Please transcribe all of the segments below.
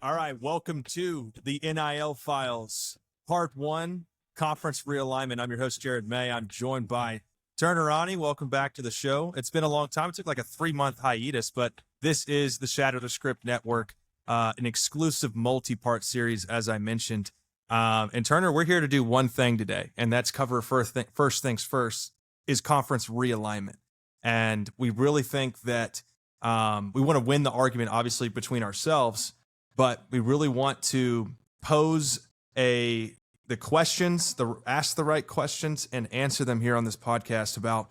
All right, welcome to the NIL Files, Part 1, Conference Realignment. I'm your host, Jared May. I'm joined by Turner Aune. Welcome back to the show. It's been a long time. It took like a 3-month hiatus, but this is the Shatter the Script Network, an exclusive multi-part series, as I mentioned. And Turner, we're here to do one thing today, and that's cover first things first, is conference realignment. And we really think that we want to win the argument, obviously, between ourselves, but we really want to pose the questions, ask the right questions, and answer them here on this podcast about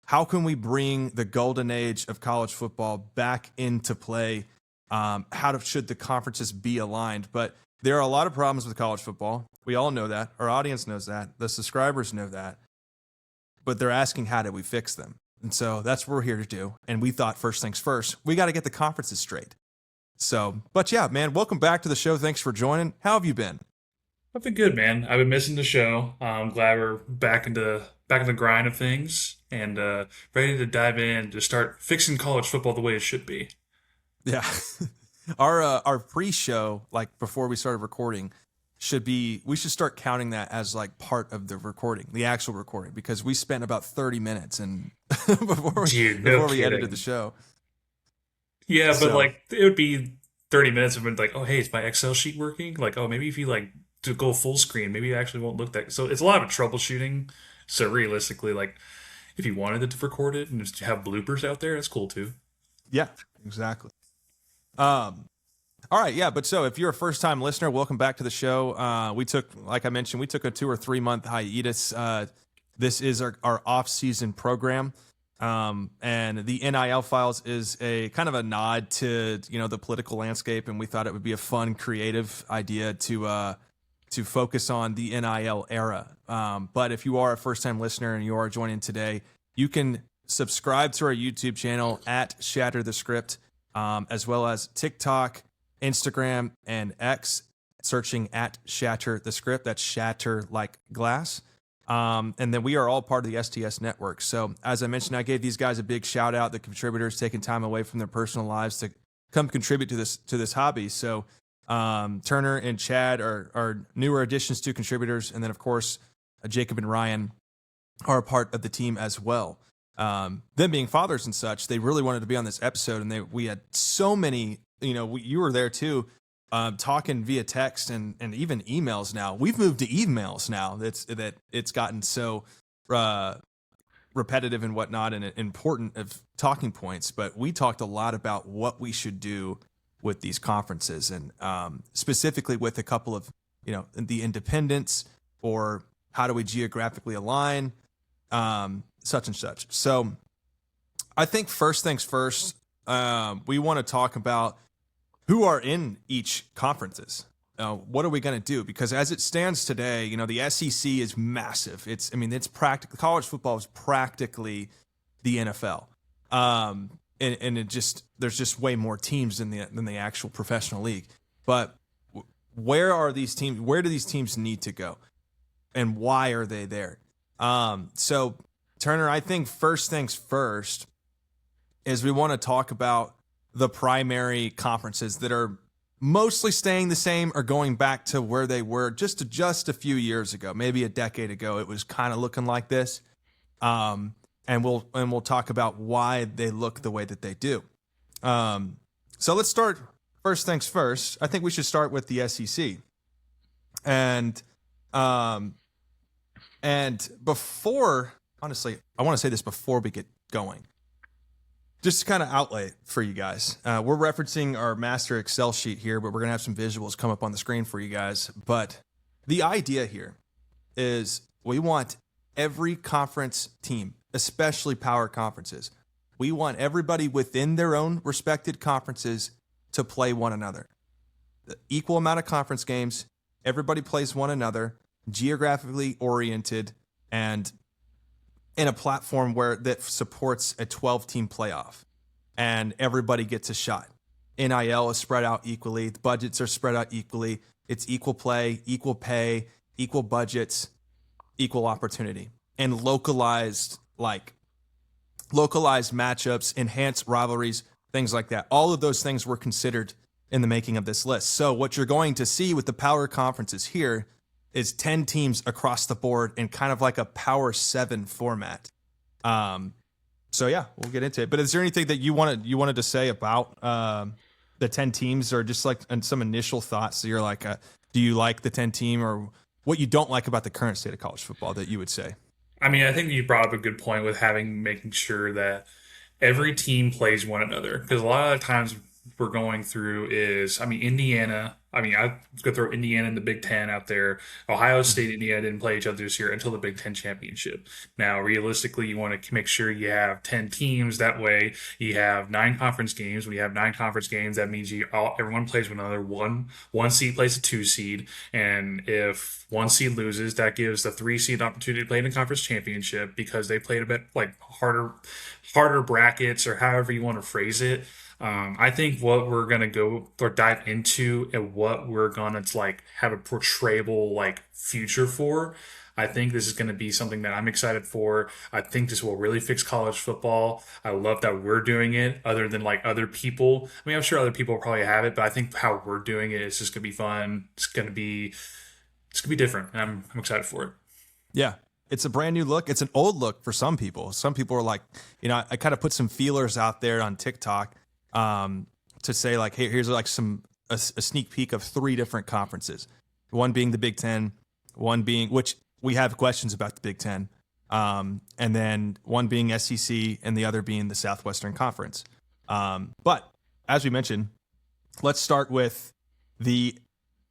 how can we bring the golden age of college football back into play. Should the conferences be aligned? But there are a lot of problems with college football. We all know that. Our audience knows that. The subscribers know that. But they're asking, how do we fix them? And so that's what we're here to do. And we thought, first things first, we got to get the conferences straight. So, but yeah, man, welcome back to the show. Thanks for joining. How have you been? I've been good, man. I've been missing the show. I'm glad we're back in the grind of things and ready to dive in to start fixing college football the way it should be. Yeah. Our pre-show, like before we started recording, we should start counting that as like part of the recording, the actual recording, because we spent about 30 minutes and before we edited the show. Yeah, but like it would be 30 minutes of like, oh hey, is my Excel sheet working? Like, oh, maybe if you like to go full screen, maybe it actually won't look that. So it's a lot of troubleshooting. So realistically, like if you wanted to record it and just have bloopers out there, that's cool too. Yeah, exactly. All right, yeah, but so if you're a first-time listener, welcome back to the show. Like I mentioned, we took a 2 or 3 month hiatus. This is our off-season program. And the NIL Files is a kind of a nod to, the political landscape. And we thought it would be a fun, creative idea to focus on the NIL era. But if you are a first-time listener and you are joining today, you can subscribe to our YouTube channel at Shatter the Script, as well as TikTok, Instagram, and X, searching at Shatter the Script. That's shatter like glass. And then we are all part of the STS network. So as I mentioned, I gave these guys a big shout out, the contributors taking time away from their personal lives to come contribute to this hobby. So Turner and Chad are newer additions to contributors. And then, of course, Jacob and Ryan are a part of the team as well. Them being fathers and such, they really wanted to be on this episode. And we had so many, you were there too. Talking via text and even emails now. We've moved to emails now. It's gotten so repetitive and whatnot and important of talking points. But we talked a lot about what we should do with these conferences and specifically with a couple of, the independents or how do we geographically align, such and such. So I think first things first, we want to talk about who are in each conferences. What are we going to do? Because as it stands today, the SEC is massive. It's practically, college football is practically the NFL. And there's just way more teams than the actual professional league. But where do these teams need to go? And why are they there? So Turner, I think first things first is we want to talk about the primary conferences that are mostly staying the same or going back to where they were just a few years ago, maybe a decade ago. It was kind of looking like this, and we'll talk about why they look the way that they do. So let's start. First things first. I think we should start with the SEC, and before, honestly, I want to say this before we get going. Just to kind of outlay for you guys. We're referencing our master Excel sheet here, but we're going to have some visuals come up on the screen for you guys. But the idea here is we want every conference team, especially power conferences, we want everybody within their own respected conferences to play one another. The equal amount of conference games, everybody plays one another, geographically oriented, and in a platform that supports a 12-team playoff, and everybody gets a shot. NIL is spread out equally. The budgets are spread out equally. It's equal play, equal pay, equal budgets, equal opportunity, and localized matchups, enhanced rivalries, things like that. All of those things were considered in the making of this list. So what you're going to see with the power conferences here is 10 teams across the board in kind of like a Power 7 format. So yeah, we'll get into it. But is there anything that you wanted to say about the 10 teams, or just like some initial thoughts? So you're like, do you like the 10 team, or what you don't like about the current state of college football that you would say? I mean, I think you brought up a good point with making sure that every team plays one another, because a lot of the times we're going through is, I mean, Indiana. I mean, I could throw Indiana in the Big Ten out there. Ohio State, Indiana didn't play each other this year until the Big Ten championship. Now, realistically, you want to make sure you have 10 teams. That way, you have 9 conference games. When you have 9 conference games, that means everyone plays with another one seed plays a 2 seed, and if one seed loses, that gives the 3 seed an opportunity to play in the conference championship, because they played a bit like harder brackets, or however you want to phrase it. I think what we're gonna go or dive into, and what we're gonna like have a portrayable like future for. I think this is going to be something that I'm excited for. I think this will really fix college football. I love that we're doing it, other than like other people. I mean, I'm sure other people probably have it, but I think how we're doing it is just going to be fun. It's gonna be different, and I'm excited for it. Yeah. It's a brand new look. It's an old look for some people. Some people are like, I kind of put some feelers out there on TikTok to say like, hey, here's like a sneak peek of 3 different conferences. One being the Big Ten, one being, which we have questions about the Big Ten, and then one being SEC, and the other being the Southwestern Conference. But as we mentioned, let's start with the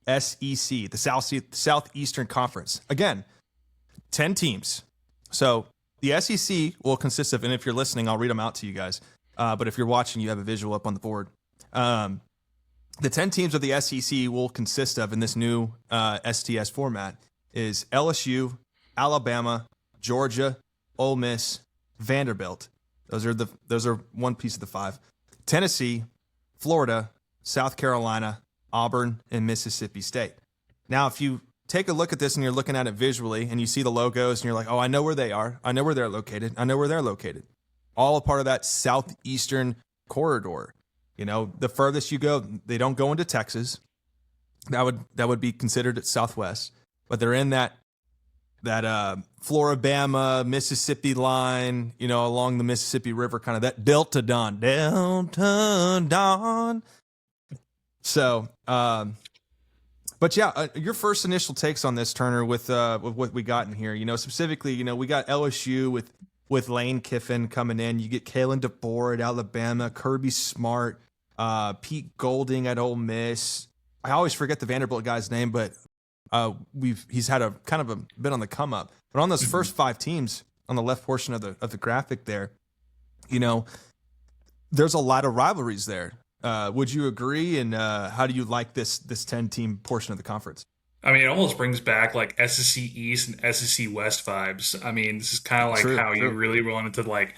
SEC, the Southeastern Conference. Again, 10 teams. So the SEC will consist of, and if you're listening, I'll read them out to you guys. But if you're watching, you have a visual up on the board. The 10 teams of the SEC will consist of, in this new STS format, is LSU, Alabama, Georgia, Ole Miss, Vanderbilt. Those are one piece of the 5. Tennessee, Florida, South Carolina, Auburn, and Mississippi State. Now, if you take a look at this and you're looking at it visually and you see the logos and you're like, oh, I know where they are. I know where they're located. I know where they're located. All a part of that southeastern corridor. The furthest you go, they don't go into Texas. That would be considered at Southwest, but they're in that Floribama, Mississippi line, along the Mississippi River, kind of that Delta Dawn. So, but yeah, your first initial takes on this, Turner, with what we got in here. Specifically, we got LSU with Lane Kiffin coming in. You get Kalen DeBoer at Alabama, Kirby Smart, Pete Golding at Ole Miss. I always forget the Vanderbilt guy's name, but he's had a kind of a bit on the come up. But on those first 5 teams on the left portion of the graphic there, there's a lot of rivalries there. Would you agree? And how do you like this 10-team portion of the conference? I mean, it almost brings back like SEC East and SEC West vibes. I mean, this is kind of like how you really wanted to like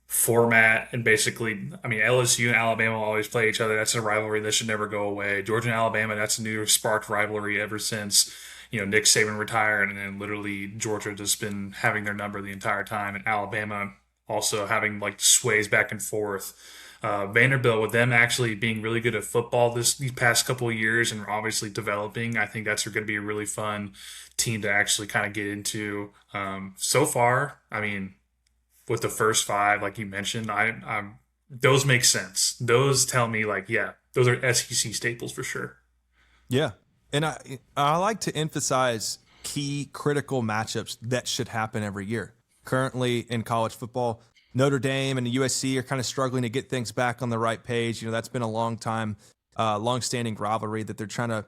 format, and basically, I mean, LSU and Alabama will always play each other. That's a rivalry that should never go away. Georgia and Alabama, that's a new sparked rivalry ever since, Nick Saban retired, and then literally Georgia just been having their number the entire time, and Alabama also having like sways back and forth. Vanderbilt, with them actually being really good at football these past couple of years and obviously developing, I think that's going to be a really fun team to actually kind of get into. So far, I mean, with the first 5, like you mentioned, those make sense. Those tell me like, yeah, those are SEC staples for sure. Yeah, and I like to emphasize key critical matchups that should happen every year. Currently in college football, Notre Dame and the USC are kind of struggling to get things back on the right page. That's been a long-standing rivalry that they're trying to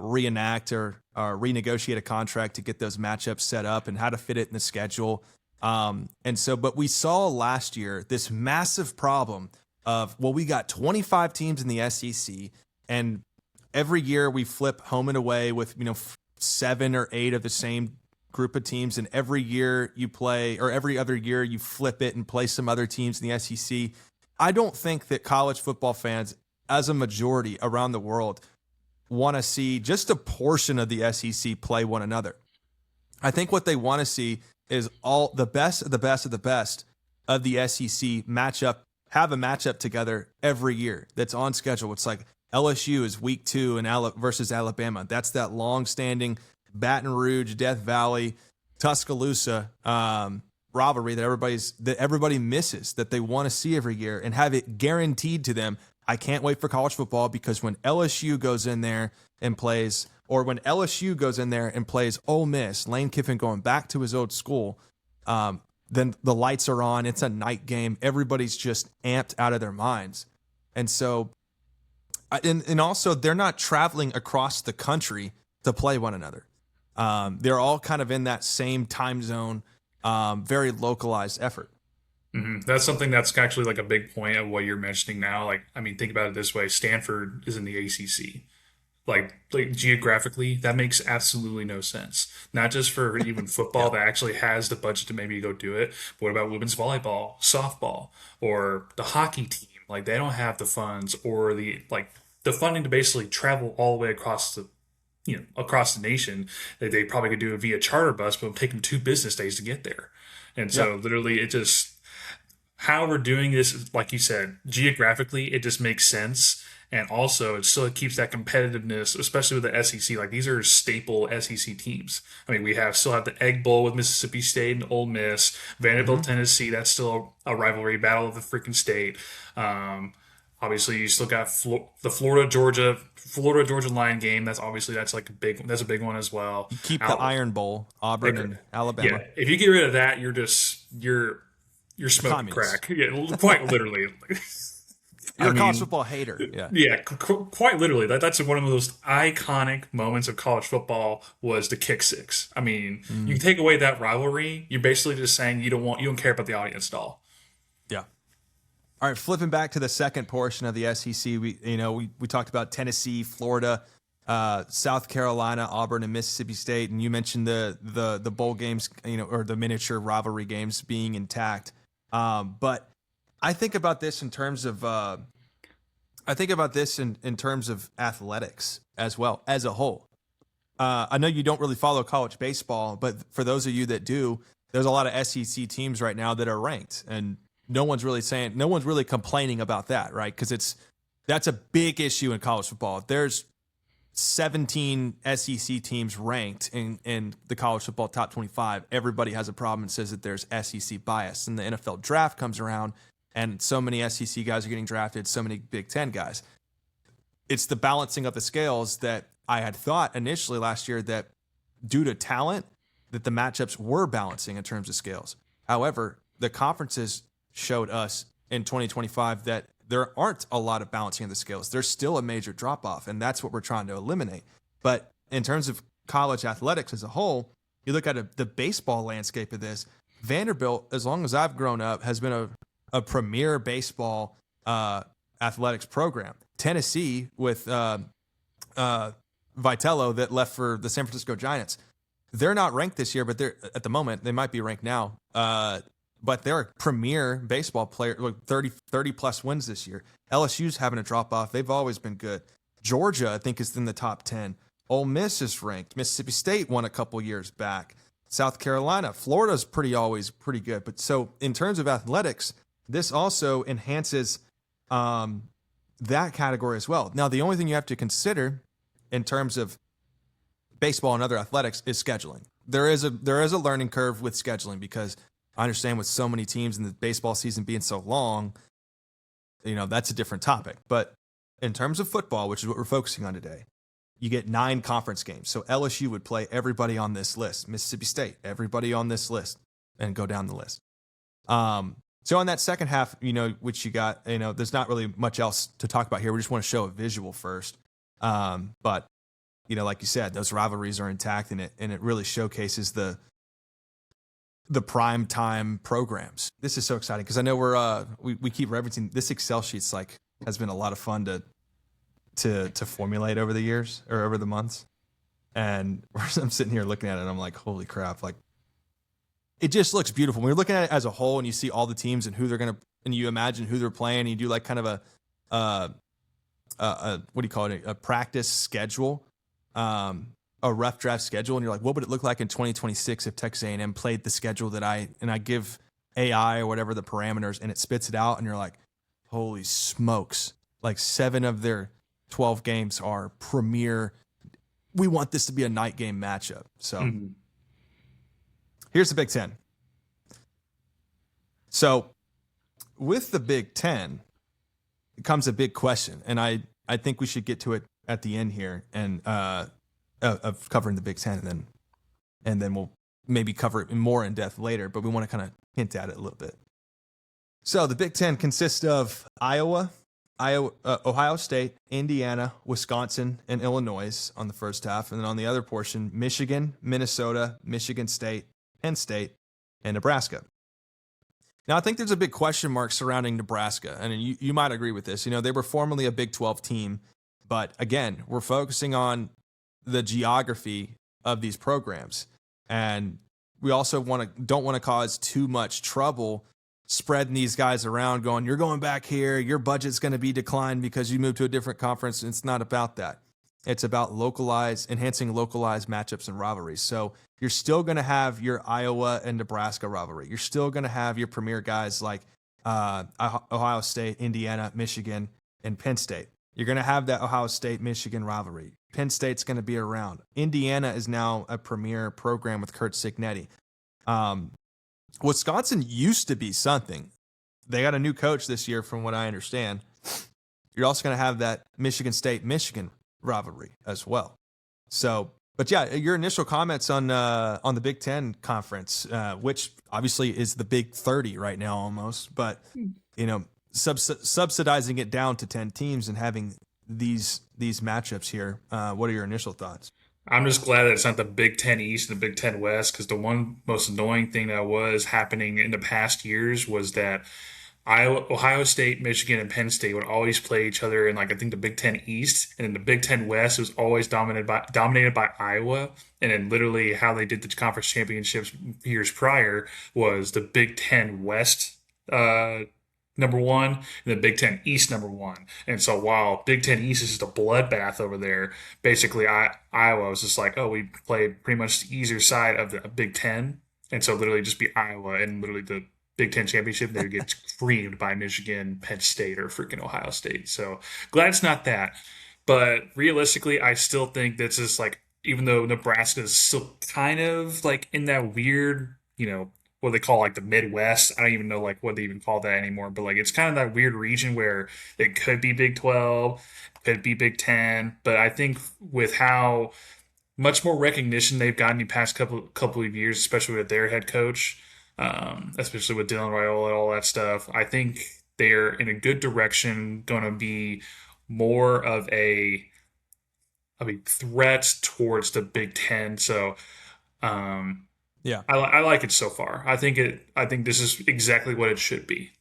reenact or renegotiate a contract to get those matchups set up and how to fit it in the schedule. But we saw last year this massive problem of, we got 25 teams in the SEC, and every year we flip home and away with, 7 or 8 of the same group of teams, and every year you play, or every other year you flip it and play some other teams in the SEC. I don't think that college football fans, as a majority around the world, want to see just a portion of the SEC play one another. I think what they want to see is all the best of the best of the best of the SEC have a matchup together every year that's on schedule. It's like LSU is week 2 versus Alabama. That's that long-standing Baton Rouge, Death Valley, Tuscaloosa rivalry that everybody misses, that they want to see every year and have it guaranteed to them. I can't wait for college football, because when LSU goes in there and plays, or when LSU goes in there and plays Ole Miss, Lane Kiffin going back to his old school, then the lights are on. It's a night game. Everybody's just amped out of their minds. And so, and also they're not traveling across the country to play one another. They're all kind of in that same time zone, very localized effort. Mm-hmm. That's something that's actually like a big point of what you're mentioning now. Like, I mean, think about it this way: Stanford is in the ACC. Like geographically, that makes absolutely no sense. Not just for even football that actually has the budget to maybe go do it. But what about women's volleyball, softball, or the hockey team? Like, they don't have the funds or the funding to basically travel all the way across across the nation. They probably could do it via charter bus, but it would take them 2 business days to get there. And so literally it just, how we're doing this, like you said, geographically, it just makes sense. And also, it still keeps that competitiveness, especially with the SEC. Like, these are staple SEC teams. I mean, we still have the Egg Bowl with Mississippi State and Ole Miss, Vanderbilt, Tennessee. That's still a rivalry, battle of the freaking state. Obviously, you still got the Florida Georgia line game. That's like that's a big one as well. You keep the Iron Bowl, Auburn and Alabama. Yeah, if you get rid of that, you're smoking crack. Yeah, quite literally. You're a college football hater. Yeah, quite literally. That's one of the most iconic moments of college football was the kick six. I mean, you take away that rivalry, you're basically just saying you don't care about the audience at all. Yeah. All right, flipping back to the second portion of the SEC, we talked about Tennessee, Florida, South Carolina, Auburn, and Mississippi State, and you mentioned the bowl games, or the miniature rivalry games being intact. But I think about this in terms of athletics as well as a whole. I know you don't really follow college baseball, but for those of you that do, there's a lot of SEC teams right now that are ranked, and no one's really complaining about that, right? Because that's a big issue in college football. There's 17 SEC teams ranked in the college football top 25. Everybody has a problem and says that there's SEC bias. And the NFL draft comes around, and so many SEC guys are getting drafted, so many Big Ten guys. It's the balancing of the scales that I had thought initially last year that due to talent, that the matchups were balancing in terms of scales. However, the conferences showed us in 2025 that there aren't a lot of balancing of the scales. There's still a major drop-off, and that's what we're trying to eliminate. But in terms of college athletics as a whole, you look at the baseball landscape of this, Vanderbilt, as long as I've grown up, has been a premier baseball athletics program. Tennessee with Vitello that left for the San Francisco Giants, they're not ranked this year, but they're at the moment, they might be ranked now. But they're a premier baseball player, like 30 plus wins this year. LSU's having a drop off. They've always been good. Georgia, I think, is in the top 10. Ole Miss is ranked. Mississippi State won a couple years back. South Carolina, Florida's always pretty good. But so in terms of athletics, this also enhances that category as well. Now, the only thing you have to consider in terms of baseball and other athletics is scheduling. There is a learning curve with scheduling, because I understand with so many teams and the baseball season being so long, that's a different topic. But in terms of football, which is what we're focusing on today, you get 9 conference games. So LSU would play everybody on this list. Mississippi State, everybody on this list, and go down the list. So on that second half, which you got, there's not really much else to talk about here. We just want to show a visual first. But, like you said, those rivalries are intact, and it really showcases the prime time programs. This is so exciting because I know we keep referencing this Excel sheet's has been a lot of fun to formulate over the years or over the months. And I'm sitting here looking at it and I'm like, holy crap. It just looks beautiful. When you're looking at it as a whole and you see all the teams and who they're going to, and you imagine who they're playing, and you do kind of a what do you call it? A practice schedule, a rough draft schedule, and you're like, what would it look like in 2026 if Texas A&M played the schedule that I give AI or whatever the parameters, and it spits it out, and you're like, holy smokes! 7 of their 12 games are premier. We want this to be a night game matchup. So here's the Big Ten. So with the Big Ten comes a big question, and I think we should get to it at the end here, and of covering the Big Ten, and then we'll maybe cover it more in depth later. But we want to kind of hint at it a little bit. So the Big Ten consists of Iowa, Ohio State, Indiana, Wisconsin, and Illinois on the first half. And then on the other portion, Michigan, Minnesota, Michigan State, Penn State, and Nebraska. Now, I think there's a big question mark surrounding Nebraska. And you might agree with this. They were formerly a Big 12 team. But again, we're focusing on the geography of these programs. And we also don't want to cause too much trouble spreading these guys around, going, you're going back here, your budget's going to be declined because you moved to a different conference. It's not about that. It's about enhancing localized matchups and rivalries. So you're still going to have your Iowa and Nebraska rivalry. You're still going to have your premier guys like Ohio State, Indiana, Michigan, and Penn State. You're going to have that Ohio State-Michigan rivalry. Penn State's going to be around. Indiana is now a premier program with Kurt Cignetti. Wisconsin used to be something. They got a new coach this year, from what I understand. You're also going to have that Michigan State-Michigan rivalry as well. So, but yeah, your initial comments on the Big Ten conference, which obviously is the Big 30 right now almost, but subsidizing it down to 10 teams and having these matchups here. What are your initial thoughts? I'm just glad that it's not the Big Ten East and the Big Ten West, because the one most annoying thing that was happening in the past years was that Ohio State, Michigan, and Penn State would always play each other in, like, I think the Big Ten East, and in the Big Ten West it was always dominated by Iowa. And then literally how they did the conference championships years prior was the Big Ten West number one, and the Big Ten East number one. And so while Big Ten East is just a bloodbath over there, basically Iowa was just like, oh, we play pretty much the easier side of the Big Ten. And so literally just be Iowa, and literally the Big Ten championship, they would get creamed by Michigan, Penn State, or freaking Ohio State. So glad it's not that. But realistically, I still think that's just like, even though Nebraska is still kind of like in that weird, what they call like the Midwest. I don't even know like what they even call that anymore, but like it's kind of that weird region where it could be Big 12, could be Big 10. But I think with how much more recognition they've gotten the past couple of years, especially with their head coach, especially with Dylan Raiola and all that stuff, I think they're in a good direction, going to be more of a threat towards the Big Ten. So, yeah, I like it so far. I think this is exactly what it should be.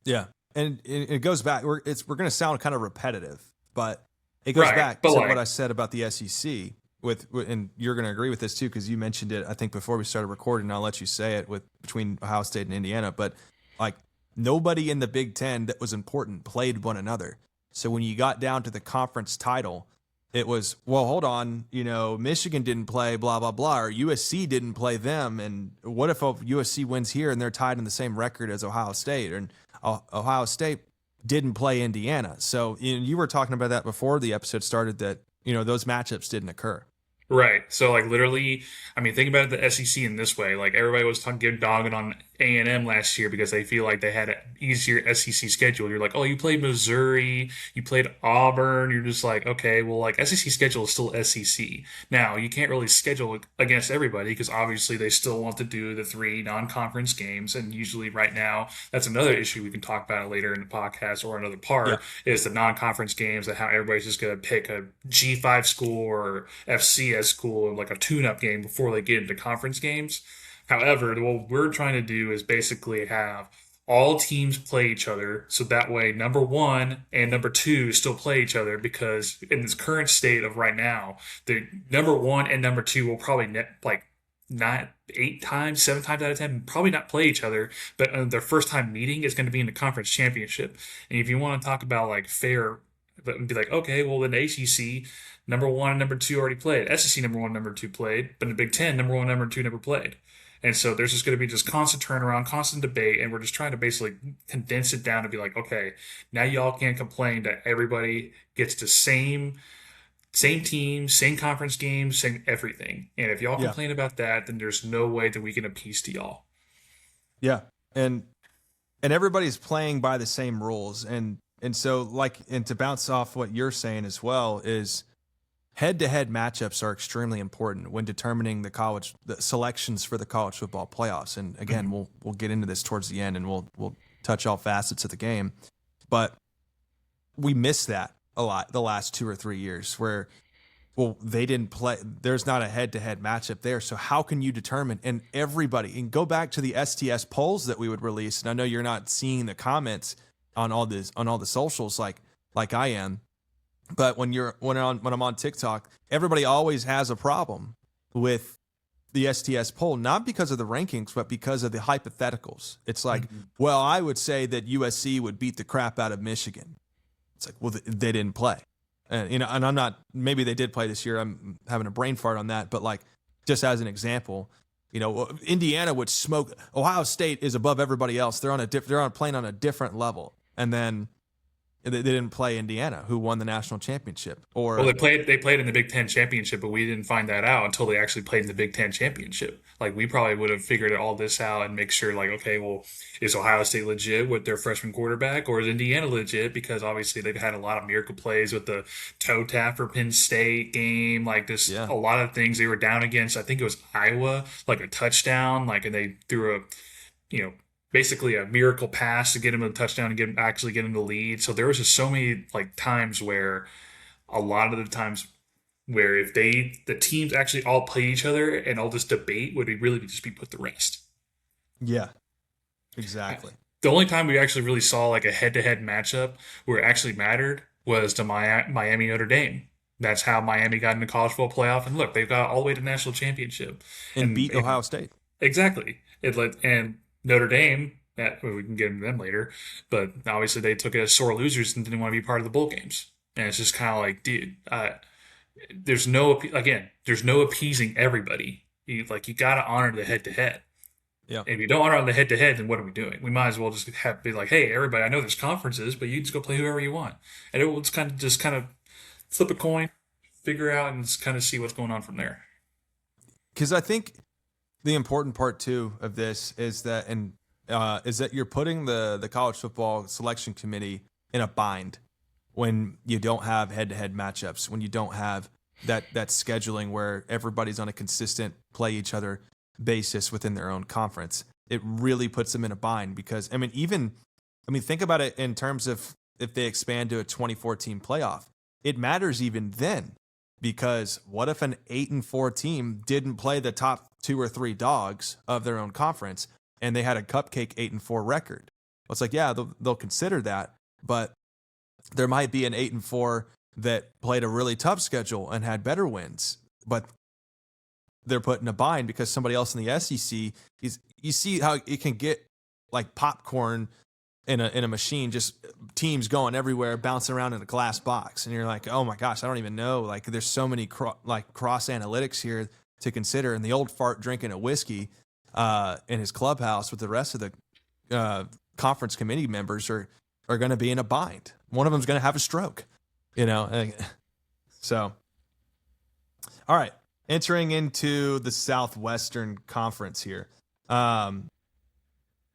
Yeah, and it goes back. We're going to sound kind of repetitive, but it goes back to what I said about the SEC. And you're going to agree with this too, because you mentioned it, I think, before we started recording. I'll let you say it between Ohio State and Indiana, but like nobody in the Big Ten that was important played one another. So when you got down to the conference title, it was, well, hold on, Michigan didn't play, blah, blah, blah, or USC didn't play them. And what if USC wins here and they're tied in the same record as Ohio State? And Ohio State didn't play Indiana. So you were talking about that before the episode started, that, those matchups didn't occur. Right. So, like, literally, I mean, think about the SEC in this way. Like, everybody was dogging on A&M last year because they feel like they had an easier SEC schedule. You're like, oh, you played Missouri, you played Auburn. You're just like, okay, well, like, SEC schedule is still SEC. Now, you can't really schedule against everybody because obviously they still want to do the 3 non-conference games. And usually right now, that's another issue we can talk about later in the podcast or another part, is the non-conference games and how everybody's just going to pick a G5 school or FCS school, like a tune-up game before they get into conference games. However, what we're trying to do is basically have all teams play each other, so that way number 1 and number 2 still play each other, because in this current state of right now, the number 1 and number 2 will probably not 8 times, 7 times out of 10, probably not play each other, but their first time meeting is going to be in the conference championship. And if you want to talk about like fair, be like, okay, well, in the ACC, number 1 and number 2 already played. SEC number 1 and number 2 played, but in the Big Ten, number 1 and number 2 never played. And so there's just going to be just constant turnaround, constant debate, and we're just trying to basically condense it down to be like, okay, now y'all can't complain that everybody gets the same team, same conference games, same everything. And if y'all Yeah. complain about that, then there's no way that we can appease to y'all. Yeah. And everybody's playing by the same rules. And so like, and to bounce off what you're saying as well is head-to-head matchups are extremely important when determining the selections for the college football playoffs. And again, we'll get into this towards the end, and we'll touch all facets of the game. But we miss that a lot the last 2 or 3 years, where they didn't play. There's not a head-to-head matchup there. So how can you determine? And everybody, and go back to the STS polls that we would release. And I know you're not seeing the comments on all the socials like I am. But when I'm on TikTok, everybody always has a problem with the STS poll, not because of the rankings, but because of the hypotheticals. It's like, well, I would say that USC would beat the crap out of Michigan. It's like, well, they didn't play, and and I'm not. Maybe they did play this year. I'm having a brain fart on that, but like, just as an example, Indiana would smoke. Ohio State is above everybody else. They're playing on a different level, and then they didn't play Indiana, who won the national championship. Well, they played in the Big Ten championship, but we didn't find that out until they actually played in the Big Ten championship. Like we probably would have figured all this out and make sure, like, okay, well, is Ohio State legit with their freshman quarterback, or is Indiana legit? Because obviously they've had a lot of miracle plays with the toe tap for Penn State game, like this, Yeah. a lot of things they were down against. I think it was Iowa, like a touchdown, like, and they threw basically a miracle pass to get him a touchdown and get him the lead. So there was just so many like times where a lot of the times where if the teams actually all play each other and all this debate would really just be put to rest. Yeah, exactly. The only time we actually really saw like a head-to-head matchup where it actually mattered was the Miami Notre Dame. That's how Miami got into college football playoff, and look, they got all the way to national championship And beat Ohio State. Exactly. And Notre Dame. We can get into them later, but obviously they took it as sore losers and didn't want to be part of the bowl games. And it's just kind of like, dude, there's no appeasing everybody. You got to honor the head to head. Yeah. And if you don't honor the head to head, then what are we doing? We might as well just be like, hey, everybody, I know there's conferences, but you can just go play whoever you want, and it will just kind of flip a coin, figure out, and just kind of see what's going on from there. Because I think the important part too of this is that you're putting the college football selection committee in a bind when you don't have head-to-head matchups, when you don't have that scheduling where everybody's on a consistent play each other basis within their own conference. It really puts them in a bind because think about it in terms of if they expand to a 2014 playoff. It matters even then, because what if an 8-4 team didn't play the top 2 or 3 dogs of their own conference and they had a cupcake 8-4 record? Well, it's like, yeah, they'll consider that, but there might be an 8-4 that played a really tough schedule and had better wins, but they're put in a bind because somebody else in the SEC you see how it can get like popcorn in a machine, just teams going everywhere, bouncing around in a glass box. And you're like, oh my gosh, I don't even know. Like there's so many cross analytics here to consider. And the old fart drinking a whiskey in his clubhouse with the rest of the conference committee members are going to be in a bind. One of them's going to have a stroke, So, all right. Entering into the Southwestern Conference here.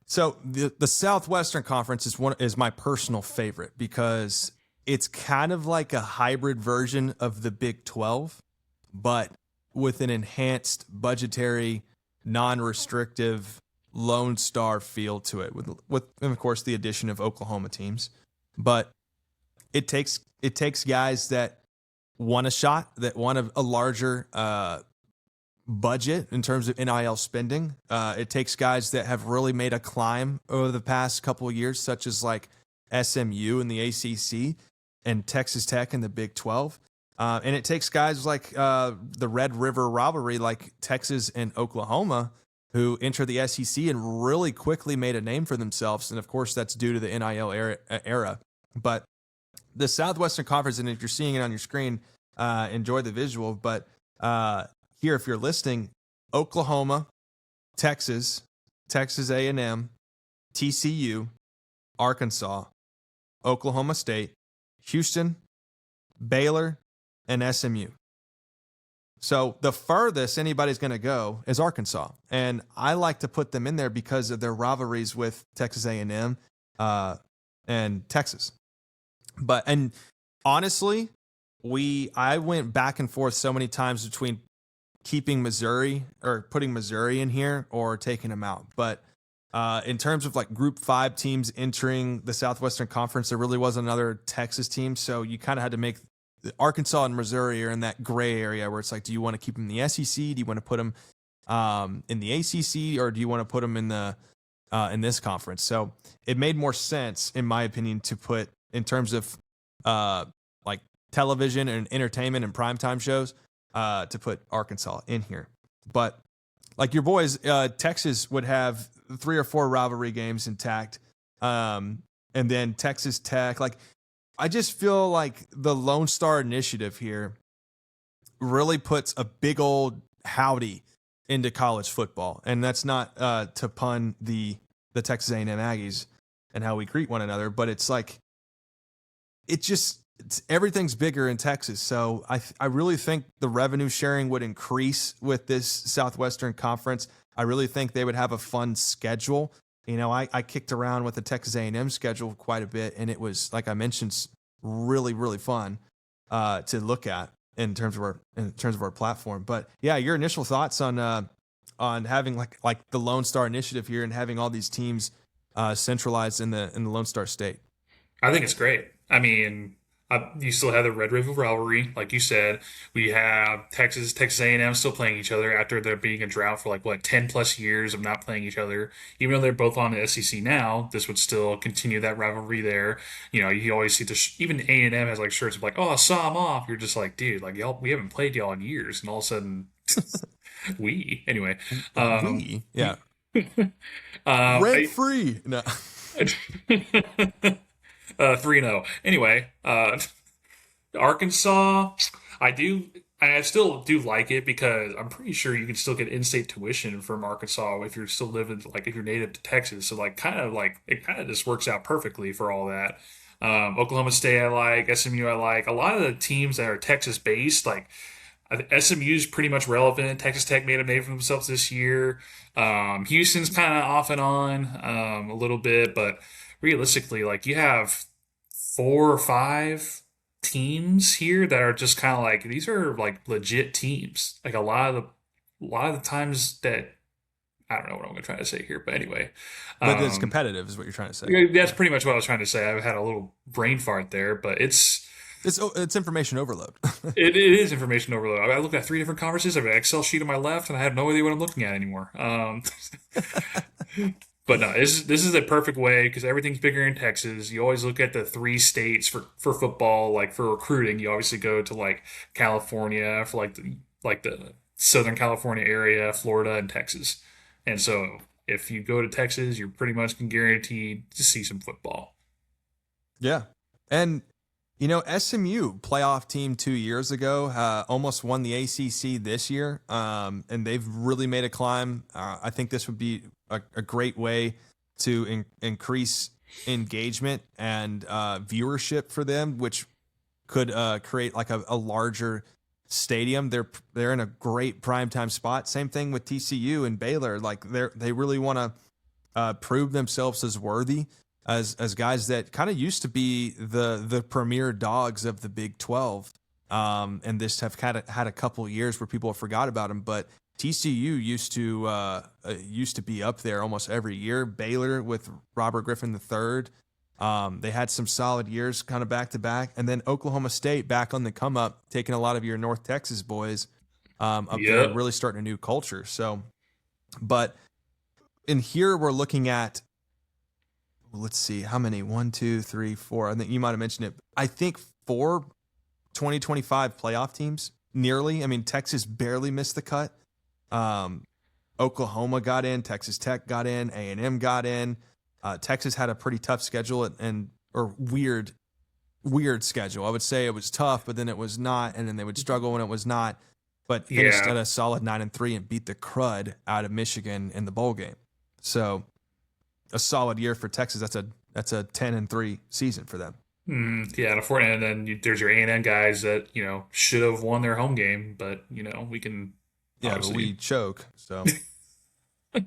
So the Southwestern Conference is my personal favorite because it's kind of like a hybrid version of the Big 12, but with an enhanced budgetary, non-restrictive Lone Star feel to it, with and of course the addition of Oklahoma teams. But it takes guys that want a shot, that want a larger budget in terms of NIL spending. It takes guys that have really made a climb over the past couple of years, such as like SMU in the ACC and Texas Tech in the Big 12. And it takes guys like the Red River rivalry, like Texas and Oklahoma, who entered the SEC and really quickly made a name for themselves. And of course, that's due to the NIL era. But the Southwestern Conference, and if you're seeing it on your screen, enjoy the visual. But here, if you're listening, Oklahoma, Texas, Texas A&M, TCU, Arkansas, Oklahoma State, Houston, Baylor, and SMU. So the furthest anybody's going to go is Arkansas, and I like to put them in there because of their rivalries with Texas A&M and Texas. And honestly, I went back and forth so many times between keeping Missouri or putting Missouri in here or taking them out. But in terms of like Group 5 teams entering the Southwestern Conference, there really wasn't another Texas team, so you kind of had to make Arkansas and Missouri are in that gray area where it's like, do you want to keep them in the SEC? Do you want to put them in the ACC, or do you want to put them in the in this conference? So it made more sense, in my opinion, to put in terms of like television and entertainment and primetime shows to put Arkansas in here. But like your boys, Texas would have 3 or 4 rivalry games intact, and then Texas Tech, like. I just feel like the Lone Star Initiative here really puts a big old howdy into college football. And that's not to pun the Texas A&M Aggies and how we greet one another, but it's like, everything's bigger in Texas. So I really think the revenue sharing would increase with this Southwestern Conference. I really think they would have a fun schedule. You know, I kicked around with the Texas A&M schedule quite a bit, and it was, like I mentioned, really, really fun to look at in terms of our platform. But yeah, your initial thoughts on having like the Lone Star Initiative here and having all these teams centralized in the Lone Star State. I think it's great. I mean, you still have the Red River rivalry, like you said. We have Texas A&M still playing each other after there being a drought for like what 10+ years of not playing each other. Even though they're both on the SEC now, this would still continue that rivalry there. You know, you always see even A&M has like shirts of like, oh, I saw them off. You're just like, dude, like y'all, we haven't played y'all in years, and all of a sudden, anyway, yeah, rent free. No. 3-0. Anyway, Arkansas, I still do like it because I'm pretty sure you can still get in-state tuition from Arkansas if you're still living, like if you're native to Texas. So like it kind of just works out perfectly for all that. Oklahoma State I like, SMU I like. A lot of the teams that are Texas based, like SMU is pretty much relevant. Texas Tech made a name for themselves this year. Houston's kind of off and on a little bit, but realistically, like you have 4 or 5 teams here that are just kind of like these are like legit teams. Like a lot of the times that I don't know what I'm going to try to say here, but anyway. But it's competitive, is what you're trying to say. That's pretty much what I was trying to say. I've had a little brain fart there, but it's information overload. it is information overload. I look at 3 different conferences. I have an Excel sheet on my left, and I have no idea what I'm looking at anymore. But no, this is a perfect way because everything's bigger in Texas. You always look at the 3 states for football, like for recruiting. You obviously go to like California for like the Southern California area, Florida, and Texas. And so if you go to Texas, you're pretty much guaranteed to see some football. Yeah, and you know, SMU playoff team 2 years ago almost won the ACC this year, and they've really made a climb. I think this would be a great way to increase engagement and viewership for them, which could create like a larger stadium. They're in a great primetime spot. Same thing with TCU and Baylor. Like they really want to prove themselves as worthy as guys that kind of used to be the premier dogs of the Big 12, and this have had a couple of years where people have forgot about them. But TCU used to be up there almost every year. Baylor with Robert Griffin III, they had some solid years kind of back to back, and then Oklahoma State back on the come up, taking a lot of your North Texas boys up there, and really starting a new culture. So, but in here we're looking at. Let's see how many. 1, 2, 3, 4. I think you might have mentioned it. I think 4 2025 playoff teams nearly. I mean, Texas barely missed the cut. Oklahoma got in. Texas Tech got in. A&M got in. Texas had a pretty tough schedule or weird schedule. I would say it was tough, but then it was not, and then they would struggle when it was not. but finished at a solid 9-3 and beat the crud out of Michigan in the bowl game. So a solid year for Texas. That's a 10-3 season for them. Yeah, and then there's your A&M guys that should have won their home game, but we can but we choke. So you're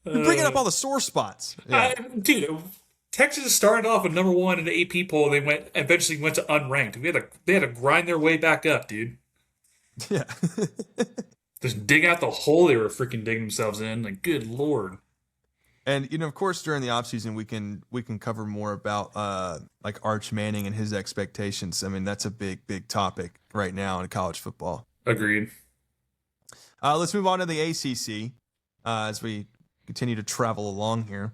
bringing up all the sore spots, dude. Texas started off at number 1 in the AP poll. They eventually went to unranked. They had to grind their way back up, dude. Yeah. Just dig out the hole they were freaking digging themselves in. Like, good Lord. And of course, during the offseason, we can cover more about like Arch Manning and his expectations. I mean, that's a big topic right now in college football. Agreed. Let's move on to the ACC as we continue to travel along here.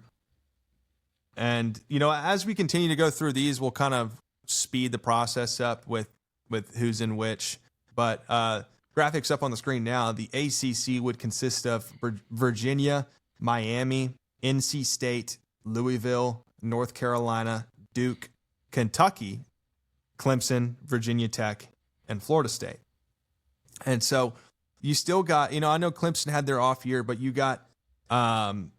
And as we continue to go through these, we'll kind of speed the process up with who's in which. But graphics up on the screen now. The ACC would consist of Virginia, Miami, NC State, Louisville, North Carolina, Duke, Kentucky, Clemson, Virginia Tech, and Florida State. And so you still got, I know Clemson had their off year, but you got an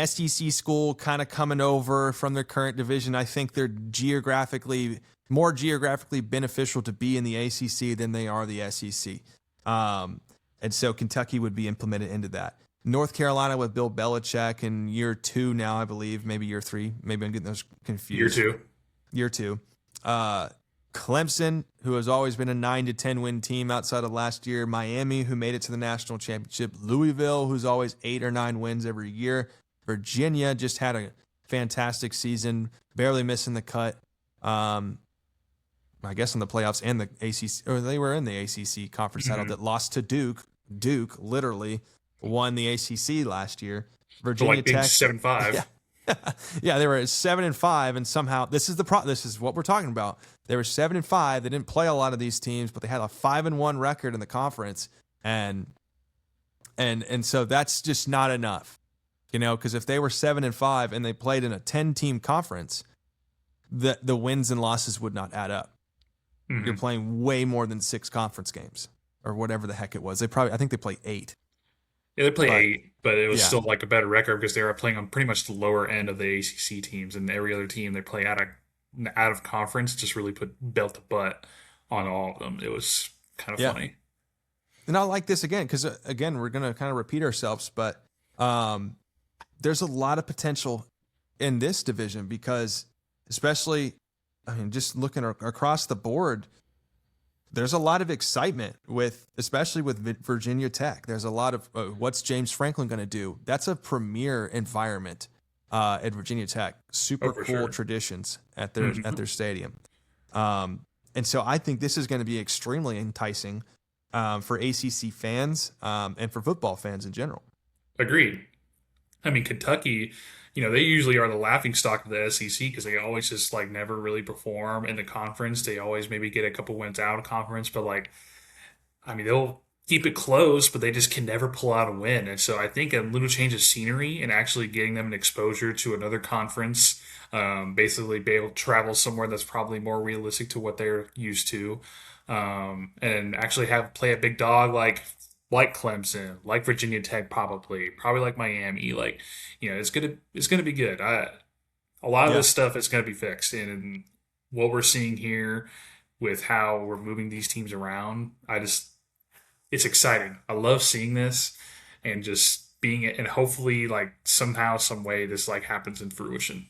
SEC school kind of coming over from their current division. I think they're more geographically beneficial to be in the ACC than they are the SEC. And so Kentucky would be implemented into that. North Carolina with Bill Belichick in year 2 now, I believe, maybe year 3. Maybe I'm getting those confused. Year 2. Clemson, who has always been a 9 to 10 win team outside of last year. Miami, who made it to the national championship. Louisville, who's always 8 or 9 wins every year. Virginia just had a fantastic season, barely missing the cut. I guess in the playoffs and the ACC, or they were in the ACC conference title that lost to Duke. Duke literally won the ACC last year. Virginia Tech 7-5. Yeah, they were at 7-5, and somehow this is what we're talking about. They were 7-5. They didn't play a lot of these teams, but they had a 5-1 record in the conference, and so that's just not enough, because if they were 7-5 and they played in a 10-team conference, the wins and losses would not add up. Mm-hmm. You're playing way more than 6 conference games or whatever the heck it was. I think they play 8. Yeah, they play 8, but it was still like a better record because they were playing on pretty much the lower end of the ACC teams, and every other team they play out of conference just really put belt to butt on all of them. It was kind of funny. And I like this again because again we're going to kind of repeat ourselves, but there's a lot of potential in this division because especially, just looking across the board, there's a lot of excitement especially with Virginia Tech. There's a lot of what's James Franklin going to do? That's a premier environment at Virginia Tech. Super cool traditions at their stadium. And so I think this is going to be extremely enticing for ACC fans and for football fans in general. Agreed. Kentucky, they usually are the laughingstock of the SEC because they always just never really perform in the conference. They always maybe get a couple wins out of conference, but they'll keep it close, but they just can never pull out a win. And so I think a little change of scenery and actually getting them an exposure to another conference, basically be able to travel somewhere that's probably more realistic to what they're used to, and actually play a big dog like Clemson, like Virginia Tech, probably like Miami, it's gonna be good. A lot of this stuff is gonna be fixed, and what we're seeing here with how we're moving these teams around, it's exciting. I love seeing this and just being it, and hopefully somehow, some way this happens in fruition.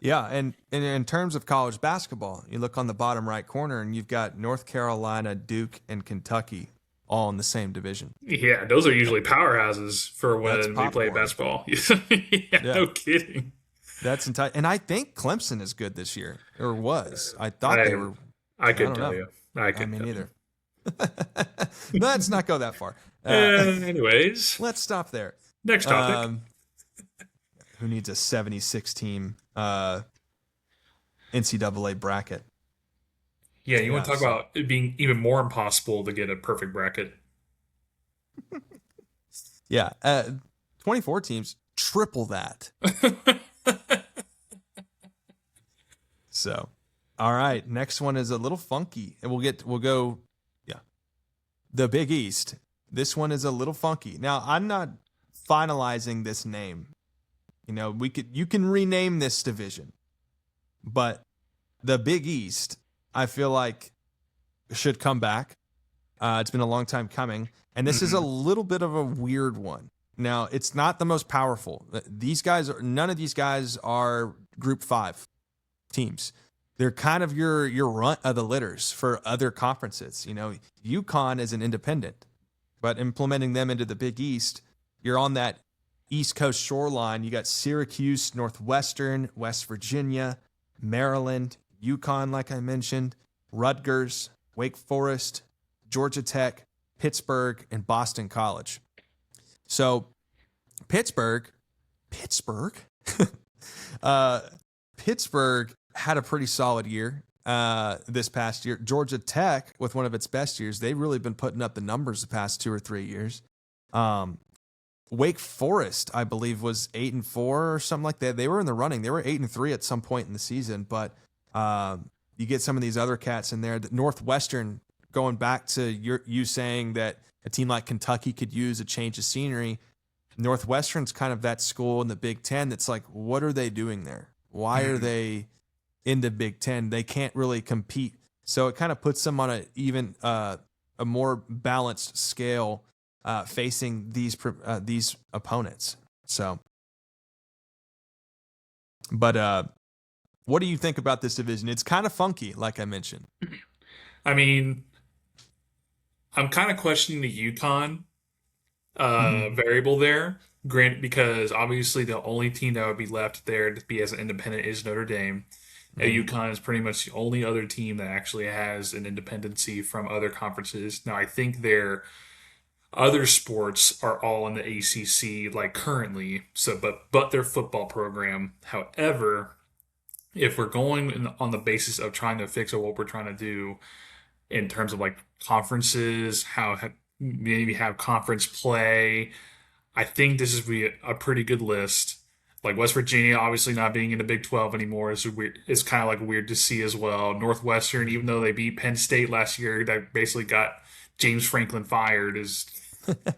Yeah, and in terms of college basketball, you look on the bottom right corner and you've got North Carolina, Duke, and Kentucky all in the same division. Yeah, those are usually powerhouses for when we play basketball. No kidding. That's and I think Clemson is good this year, or was. I thought they were. I couldn't tell you. I mean, either. Let's not go that far. Anyways, let's stop there. Next topic. Who needs a 76 team NCAA bracket? Yeah, you want to talk about it being even more impossible to get a perfect bracket. 24 teams, triple that. So, All right, next one is a little funky, and we'll go, yeah, the Big East. This one is a little funky. Now, I'm not finalizing this name. You can rename this division, but the Big East, I feel like, should come back. It's been a long time coming, and this is a little bit of a weird one. Now, it's not the most powerful. None of these guys are Group 5 teams. They're kind of your runt of the litters for other conferences. UConn is an independent, but implementing them into the Big East, you're on that East Coast shoreline. You got Syracuse, Northwestern, West Virginia, Maryland, UConn, like I mentioned, Rutgers, Wake Forest, Georgia Tech, Pittsburgh, and Boston College. So Pittsburgh had a pretty solid year this past year. Georgia Tech, with one of its best years, they've really been putting up the numbers the past 2 or 3 years. Wake Forest, I believe, was 8-4 or something like that. They were in the running. They were 8-3 at some point in the season, but you get some of these other cats in there. Northwestern, going back to you saying that a team like Kentucky could use a change of scenery. Northwestern's kind of that school in the Big Ten that's like, what are they doing there? Why are they in the Big Ten? They can't really compete. So it kind of puts them on a more balanced scale facing these opponents. So, but what do you think about this division? It's kind of funky, like I mentioned. I mean, I'm kind of questioning the UConn variable there. Granted, because obviously the only team that would be left there to be as an independent is Notre Dame. UConn is pretty much the only other team that actually has an independency from other conferences. Now, I think their other sports are all in the ACC, like currently. So, but their football program. However, if we're going on the basis of trying to fix what we're trying to do in terms of like conferences, maybe have conference play, I think this is a pretty good list. Like West Virginia, obviously not being in the Big 12 anymore is weird. It's kind of like weird to see as well. Northwestern, even though they beat Penn State last year, that basically got James Franklin fired, is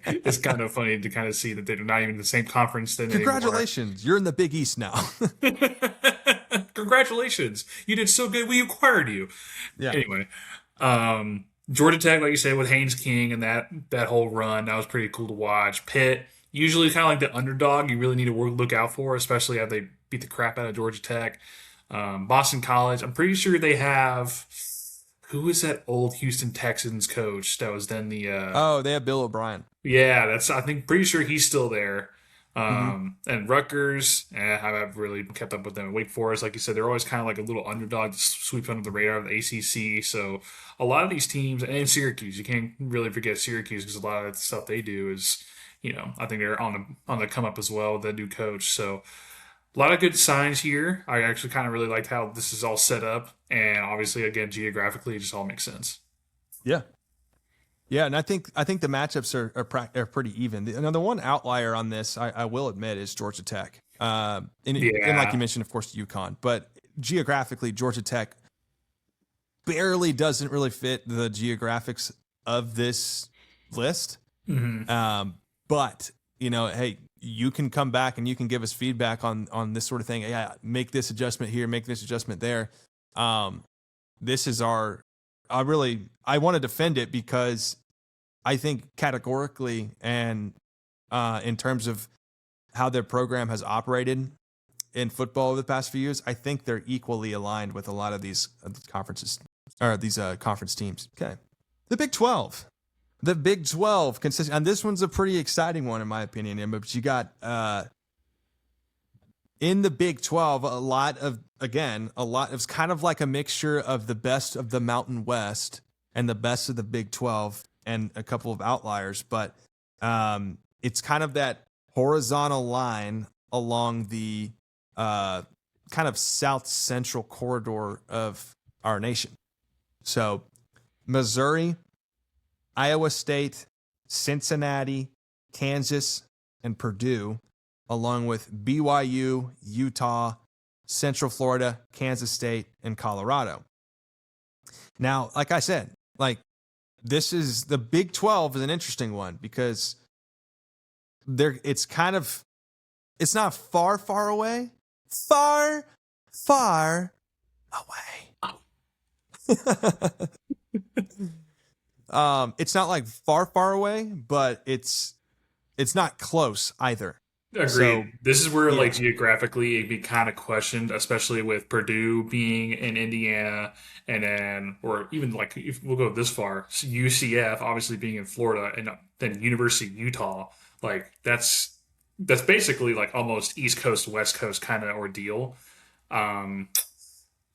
it's kind of funny to kind of see that they're not even in the same conference. Congratulations, you're in the Big East now. Congratulations, you did so good. We acquired you. Yeah. Anyway, Georgia Tech, like you said, with Haynes King and that whole run, that was pretty cool to watch. Pitt, usually kind of like the underdog, you really need to look out for, especially after they beat the crap out of Georgia Tech. Boston College, I'm pretty sure they have. Who is that old Houston Texans coach that was then the? They have Bill O'Brien. Yeah, I think pretty sure he's still there. And Rutgers, I haven't really kept up with them. Wake Forest, like you said, they're always kind of like a little underdog to sweep under the radar of the ACC. So a lot of these teams, and Syracuse, you can't really forget Syracuse because a lot of the stuff they do is, I think they're on the come up as well with the new coach. So a lot of good signs here. I actually kind of really liked how this is all set up, and obviously, again, geographically, it just all makes sense. Yeah. Yeah, and I think the matchups are pretty even. The one outlier on this, I will admit, is Georgia Tech. And like you mentioned, of course, UConn. But geographically, Georgia Tech barely doesn't really fit the geographics of this list. But, hey, you can come back and you can give us feedback on this sort of thing. Yeah, make this adjustment here, make this adjustment there. This is I want to defend it because I think categorically and in terms of how their program has operated in football over the past few years, I think they're equally aligned with a lot of these conferences or these conference teams. Okay. The Big 12. The Big 12 consists, and this one's a pretty exciting one in my opinion, but you got in the Big 12 a lot of it's kind of like a mixture of the best of the Mountain West and the best of the Big 12 and a couple of outliers, but it's kind of that horizontal line along the kind of south central corridor of our nation. So Missouri, Iowa State, Cincinnati, Kansas, and Purdue, along with BYU, Utah, Central Florida, Kansas State, and Colorado. Now, like I said, like this is the Big 12 is an interesting one because it's not far away. Far away. It's not like far away, but it's not close either. Agreed. So, this is where like geographically it'd be kind of questioned, especially with Purdue being in Indiana, and then or even like if we'll go this far, UCF obviously being in Florida, and then University of Utah. Like that's basically like almost East Coast West Coast kind of ordeal. Um,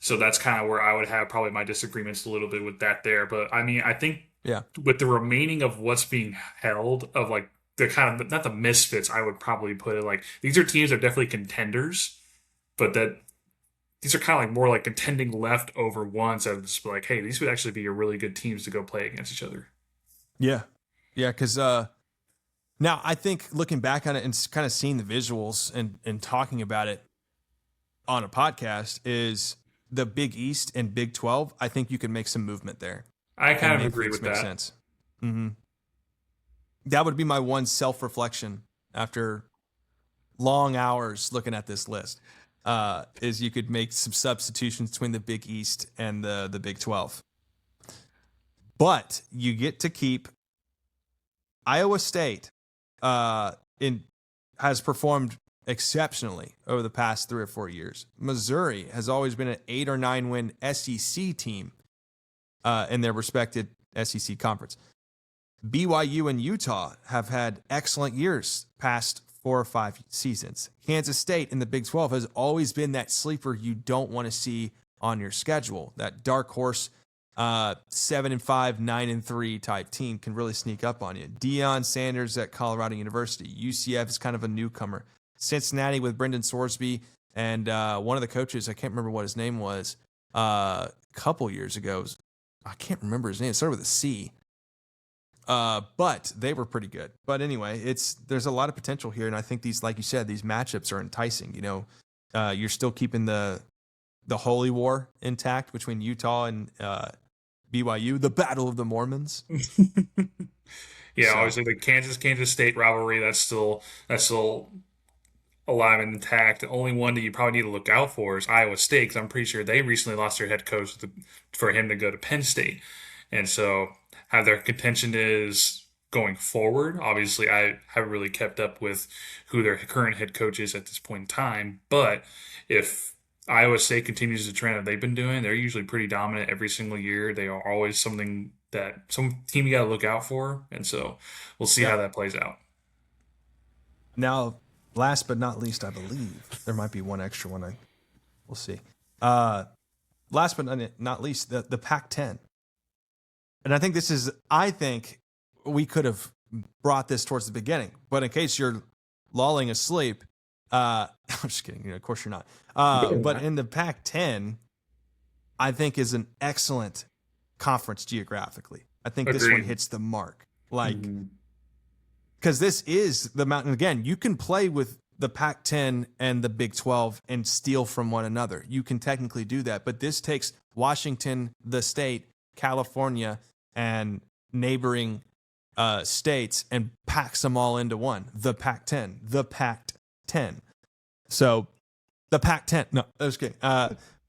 so that's kind of where I would have probably my disagreements a little bit with that there. But I mean, I think yeah. with the remaining of what's being held of like the kind of not the misfits, I would probably put it like these are teams that are definitely contenders, but that these are kind of like more like contending leftover ones that just like, hey, these would actually be a really good teams to go play against each other. Yeah. Because now I think looking back on it and kind of seeing the visuals and talking about it on a podcast is the Big East and Big 12. I think you can make some movement there. I kind of agree with make that. Sense. Mm-hmm. That would be my one self-reflection after long hours looking at this list, is you could make some substitutions between the Big East and the Big 12. But you get to keep Iowa State has performed exceptionally over the past 3 or 4 years. Missouri has always been an 8 or 9 win SEC team in their respected SEC conference. BYU and Utah have had excellent years past 4 or 5 seasons. Kansas State in the Big 12 has always been that sleeper you don't want to see on your schedule. That dark horse 7-5, 9-3 type team can really sneak up on you. Deion Sanders at Colorado University. UCF is kind of a newcomer. Cincinnati with Brendan Sorsby and one of the coaches, I can't remember what his name was, a couple years ago. I can't remember his name. It started with a C. But they were pretty good. But anyway, there's a lot of potential here, and I think these, like you said, these matchups are enticing. You know, you're still keeping the holy war intact between Utah and BYU, the Battle of the Mormons. Yeah, obviously the Kansas State rivalry that's still alive and intact. The only one that you probably need to look out for is Iowa State, because I'm pretty sure they recently lost their head coach for him to go to Penn State, and so how their contention is going forward. Obviously, I haven't really kept up with who their current head coach is at this point in time, but if Iowa State continues the trend that they've been doing, they're usually pretty dominant every single year. They are always some team you got to look out for, and so we'll see how that plays out. Now, last but not least, I believe there might be one extra one. We'll see. Last but not least, the Pac-10. And I think we could have brought this towards the beginning, but in case you're lolling asleep, I'm just kidding. You know, of course you're not. But in the Pac-10, I think is an excellent conference geographically. I think this one hits the mark. Like, because this is the mountain. Again, you can play with the Pac-10 and the Big 12 and steal from one another. You can technically do that, but this takes Washington, the state, California, and neighboring states and packs them all into one. The Pac-10, the Pac-10. So the Pac-10. No, I was kidding.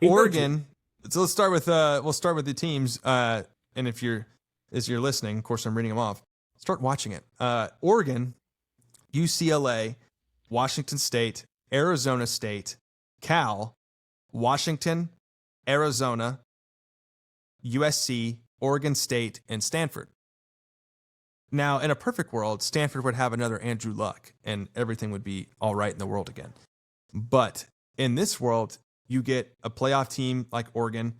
Oregon. So let's start with we'll start with the teams. And if you're listening, of course I'm reading them off. Start watching it. Oregon, UCLA, Washington State, Arizona State, Cal, Washington, Arizona, USC, Oregon State, and Stanford. Now, in a perfect world, Stanford would have another Andrew Luck, and everything would be all right in the world again. But in this world, you get a playoff team like Oregon,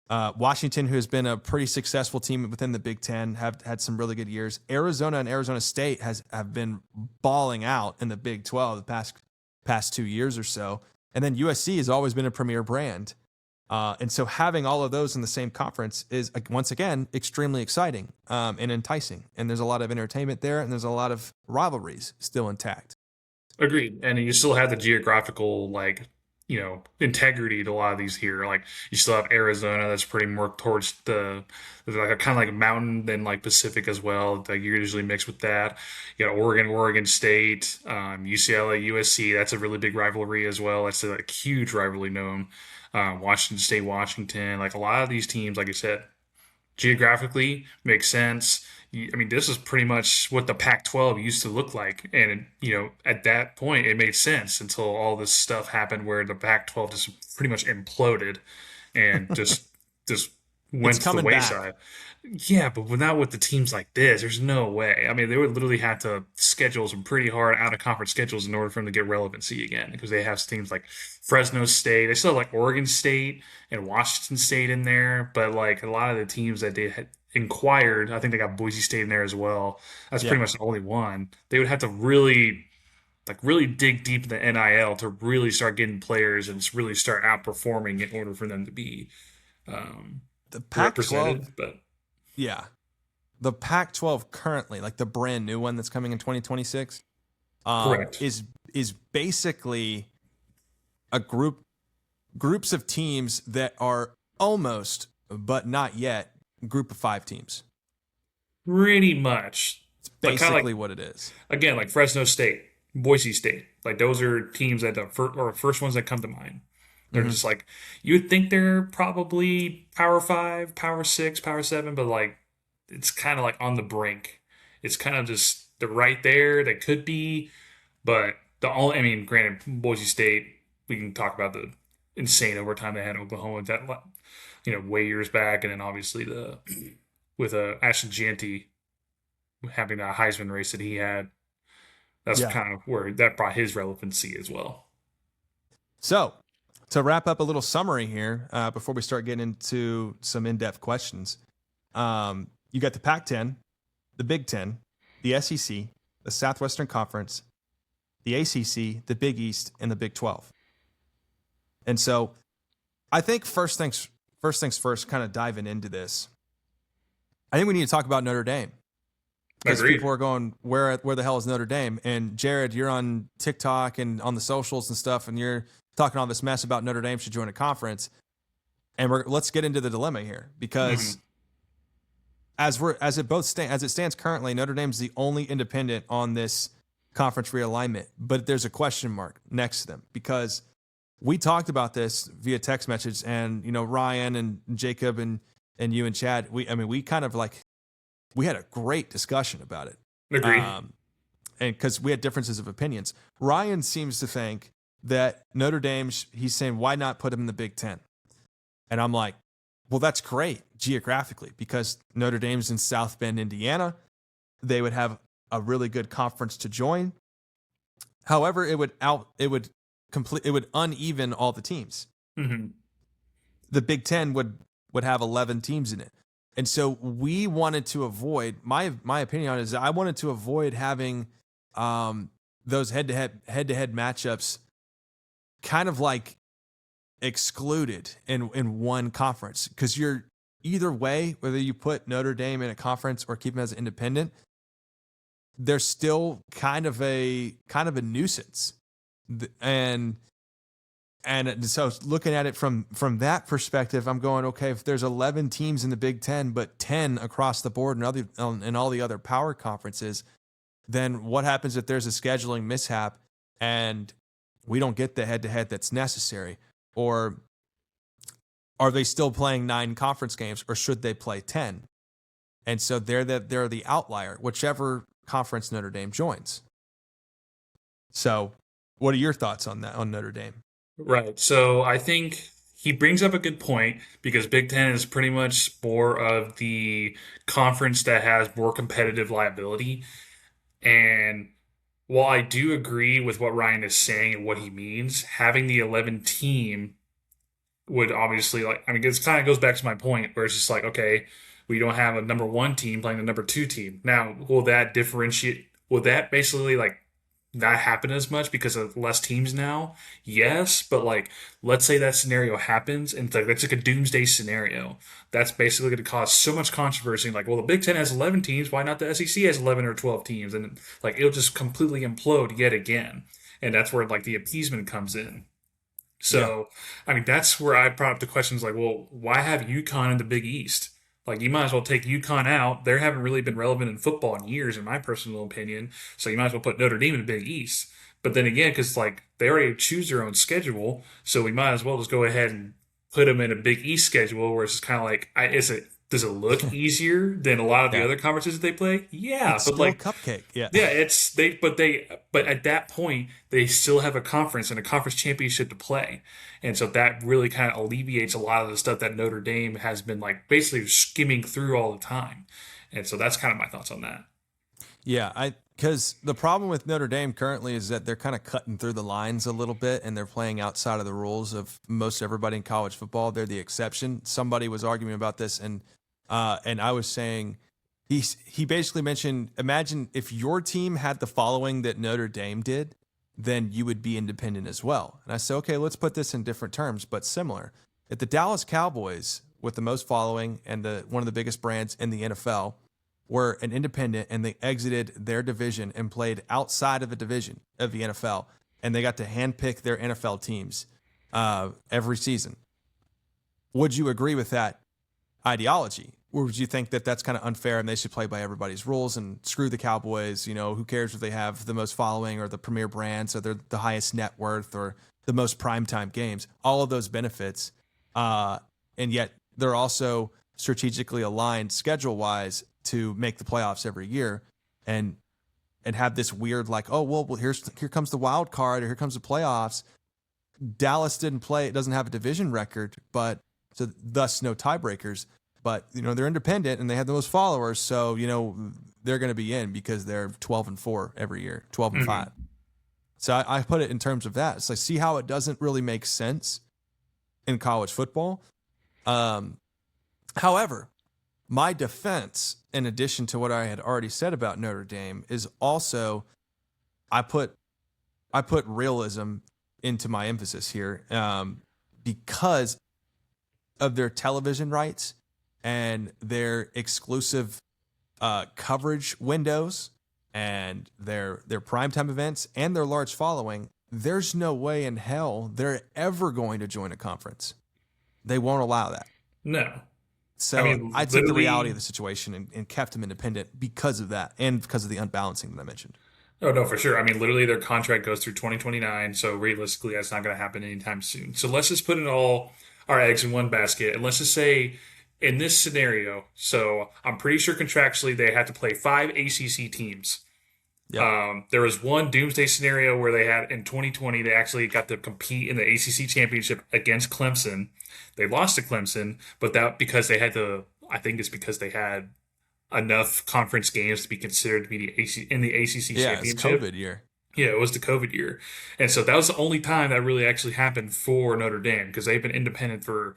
Washington, who has been a pretty successful team within the Big Ten, have had some really good years. Arizona and Arizona State have been balling out in the Big 12 the past 2 years or so. And then USC has always been a premier brand. And so having all of those in the same conference is, once again, extremely exciting and enticing. And there's a lot of entertainment there, and there's a lot of rivalries still intact. Agreed. And you still have the geographical, like, integrity to a lot of these here. Like you still have Arizona that's pretty more towards the like a kind of like a mountain than like Pacific as well. Like you're usually mixed with that. You got Oregon State, UCLA, USC. That's a really big rivalry as well. That's a like, huge rivalry known. Washington State, Washington. Like a lot of these teams, like I said, geographically makes sense. I mean, this is pretty much what the Pac-12 used to look like, and at that point, it made sense until all this stuff happened where the Pac-12 just pretty much imploded and just It's went to the coming back. wayside. Yeah, but not with the teams like this. There's no way. I mean, they would literally have to schedule some pretty hard out of conference schedules in order for them to get relevancy again because they have teams like Fresno State. They still have like Oregon State and Washington State in there, but like a lot of the teams that they had inquired, I think they got Boise State in there as well. That's Yeah. pretty much the only one. They would have to really dig deep in the NIL to really start getting players and really start outperforming in order for them to be um, The Pac 12, represented. But yeah. The Pac 12 currently, like the brand new one that's coming in 2026, correct. is basically a groups of teams that are almost, but not yet, group of 5 teams. Pretty much. It's Like kind of like basically what it is. again, like Fresno State, Boise State. Like those are teams that first ones that come to mind. They're Hmm. just like you would think they're probably Power Five, Power Six, Power Seven, but like it's kind of like on the brink. It's kind of just they're right there. They could be, but the only I mean, granted, Boise State. We can talk about the insane overtime they had in Oklahoma that way years back, and then obviously the with Ashton Jeanty having that Heisman race that he had. That's Yeah. kind of where that brought his relevancy as well. So, to wrap up a little summary here before we start getting into some in depth questions, you got the Pac 10, the Big 10, the SEC, the Southwestern Conference, the ACC, the Big East, and the Big 12. And so, I think first things first, kind of diving into this, I think we need to talk about Notre Dame because Agreed. people are going, where the hell is Notre Dame? And Jared, you're on TikTok and on the socials and stuff, and you're talking all this mess about Notre Dame should join a conference. And let's get into the dilemma here because Mm-hmm. as it stands currently, Notre Dame's the only independent on this conference realignment, but there's a question mark next to them because we talked about this via text message, and Ryan and Jacob and you and Chad, we kind of like we had a great discussion about it, Agreed. and because we had differences of opinions. Ryan seems to think that Notre Dame, he's saying, why not put him in the Big Ten? And I'm like, well, that's great geographically because Notre Dame's in South Bend, Indiana. They would have a really good conference to join. However, it would uneven all the teams. Mm-hmm. The Big Ten would have 11 teams in it. And so we wanted to avoid, my opinion on it is I wanted to avoid having those head-to-head matchups kind of like excluded in one conference because you're either way, whether you put Notre Dame in a conference or keep them as an independent, they're still kind of a nuisance. And so looking at it from that perspective, I'm going, okay, if there's 11 teams in the Big Ten, but 10 across the board in all the other power conferences, then what happens if there's a scheduling mishap and we don't get the head-to-head that's necessary? Or are they still playing 9 conference games, or should they play 10? And so they're the outlier, whichever conference Notre Dame joins. So what are your thoughts on that, on Notre Dame? Right. So I think he brings up a good point because Big Ten is pretty much more of the conference that has more competitive liability. And while I do agree with what Ryan is saying and what he means, having the 11 team would obviously it kind of goes back to my point where it's just like, okay, we don't have a number one team playing the number two team. Now, will that differentiate? Will that basically like not happen as much because of less teams now? Yes, but like let's say that scenario happens and it's like a doomsday scenario. That's basically going to cause so much controversy. Like, well, the Big Ten has 11 teams. Why not the SEC has 11 or 12 teams? And like it'll just completely implode yet again. And that's where like the appeasement comes in. So, I mean, that's where I brought up the questions like, well, why have UConn in the Big East? Like, you might as well take UConn out. They haven't really been relevant in football in years, in my personal opinion. So you might as well put Notre Dame in the Big East. But then again, because like they already choose their own schedule, so we might as well just go ahead and put them in a Big East schedule where it's just kind of like, does it look easier than a lot of the Yeah. other conferences that they play? Yeah, It's but still a like cupcake. Yeah. yeah, but at that point they still have a conference and a conference championship to play, and so that really kind of alleviates a lot of the stuff that Notre Dame has been like basically skimming through all the time, and so that's kind of my thoughts on that. Yeah, because the problem with Notre Dame currently is that they're kind of cutting through the lines a little bit, and they're playing outside of the rules of most everybody in college football. They're the exception. Somebody was arguing about this, and I was saying he basically mentioned, imagine if your team had the following that Notre Dame did, then you would be independent as well. And I said, okay, let's put this in different terms, but similar. If the Dallas Cowboys, with the most following and one of the biggest brands in the NFL, were an independent and they exited their division and played outside of a division of the NFL, and they got to handpick their NFL teams every season, would you agree with that ideology? Or would you think that that's kind of unfair and they should play by everybody's rules and screw the Cowboys? You know, who cares if they have the most following or the premier brands or they're the highest net worth or the most primetime games, all of those benefits. And yet they're also strategically aligned schedule-wise to make the playoffs every year and have this weird like, oh, well, here comes the wild card or here comes the playoffs. Dallas doesn't have a division record, but so thus no tiebreakers. But, you know, they're independent and they have the most followers. So, you know, they're going to be in because they're 12-4 every year, 12-5. So I put it in terms of that. It's like, see how it doesn't really make sense in college football. However, my defense, in addition to what I had already said about Notre Dame, is also I put realism into my emphasis here because of their television rights and their exclusive coverage windows and their primetime events and their large following. There's no way in hell they're ever going to join a conference. They won't allow that. No. So I took the reality of the situation and kept them independent because of that and because of the unbalancing that I mentioned. Oh, no, for sure. I mean, literally their contract goes through 2029, so realistically that's not going to happen anytime soon. So let's just put all our eggs in one basket, and let's just say in this scenario, so I'm pretty sure contractually they had to play 5 ACC teams. Yep. There was one doomsday scenario where they had in 2020 they actually got to compete in the ACC championship against Clemson. They lost to Clemson, but that because they had to. I think it's because they had enough conference games to be considered to be in the ACC championship. Yeah, it's COVID year. Yeah, it was the COVID year, and so that was the only time that really actually happened for Notre Dame because they've been independent for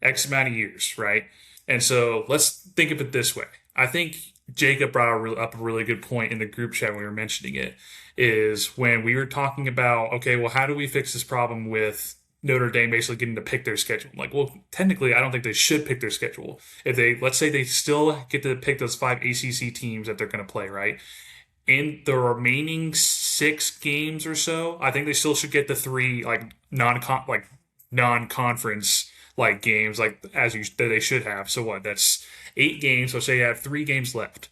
X amount of years, right? And so let's think of it this way. I think Jacob brought up a really good point in the group chat when we were mentioning it, is when we were talking about, okay, well, how do we fix this problem with Notre Dame basically getting to pick their schedule? Like, well, technically, I don't think they should pick their schedule. If let's say they still get to pick those 5 ACC teams that they're going to play, right? In the remaining 6 games or so, I think they still should get the 3 like non-conference like games like that they should have. So what? That's 8 games. So say you have 3 games left.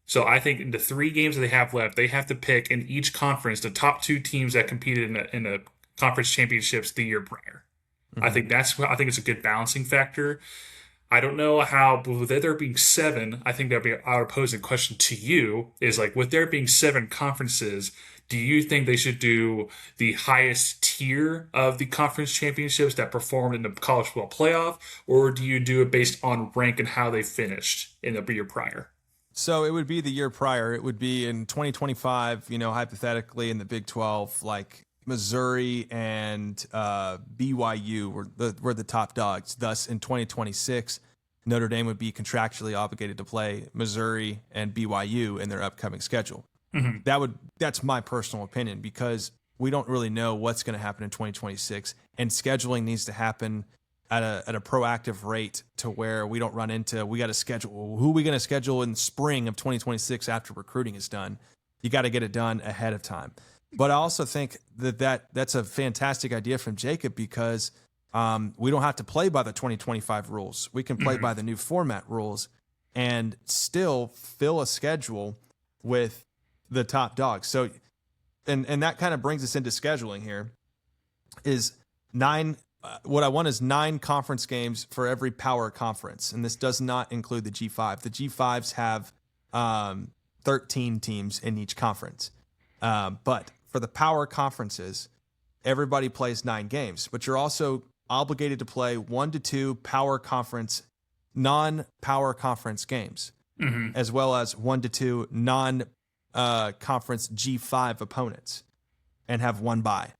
So I think in the 3 games that they have left, they have to pick in each conference the top 2 teams that competed in the conference championships the year prior. Mm-hmm. I think it's a good balancing factor. I don't know how, but with there being 7, I think that'd be our posing question to you is like, with there being 7 conferences, do you think they should do the highest tier of the conference championships that performed in the college football playoff, or do you do it based on rank and how they finished in the year prior? So it would be the year prior. It would be in 2025, you know, hypothetically in the Big 12, like Missouri and BYU were the top dogs. Thus, in 2026, Notre Dame would be contractually obligated to play Missouri and BYU in their upcoming schedule. Mm-hmm. That's my personal opinion because we don't really know what's going to happen in 2026, and scheduling needs to happen at a proactive rate to where we don't run into we got to schedule who are we going to schedule in spring of 2026 after recruiting is done. You got to get it done ahead of time. But I also think that's a fantastic idea from Jacob because we don't have to play by the 2025 rules. We can play by the new format rules and still fill a schedule with the top dogs. So, and that kind of brings us into scheduling here is what I want is 9 conference games for every power conference. And this does not include the G5. The G5s have 13 teams in each conference. But for the power conferences, everybody plays 9 games, but you're also obligated to play 1 to 2 non-power conference games, as well as 1 to 2 non-conference G5 opponents, and have 1 bye.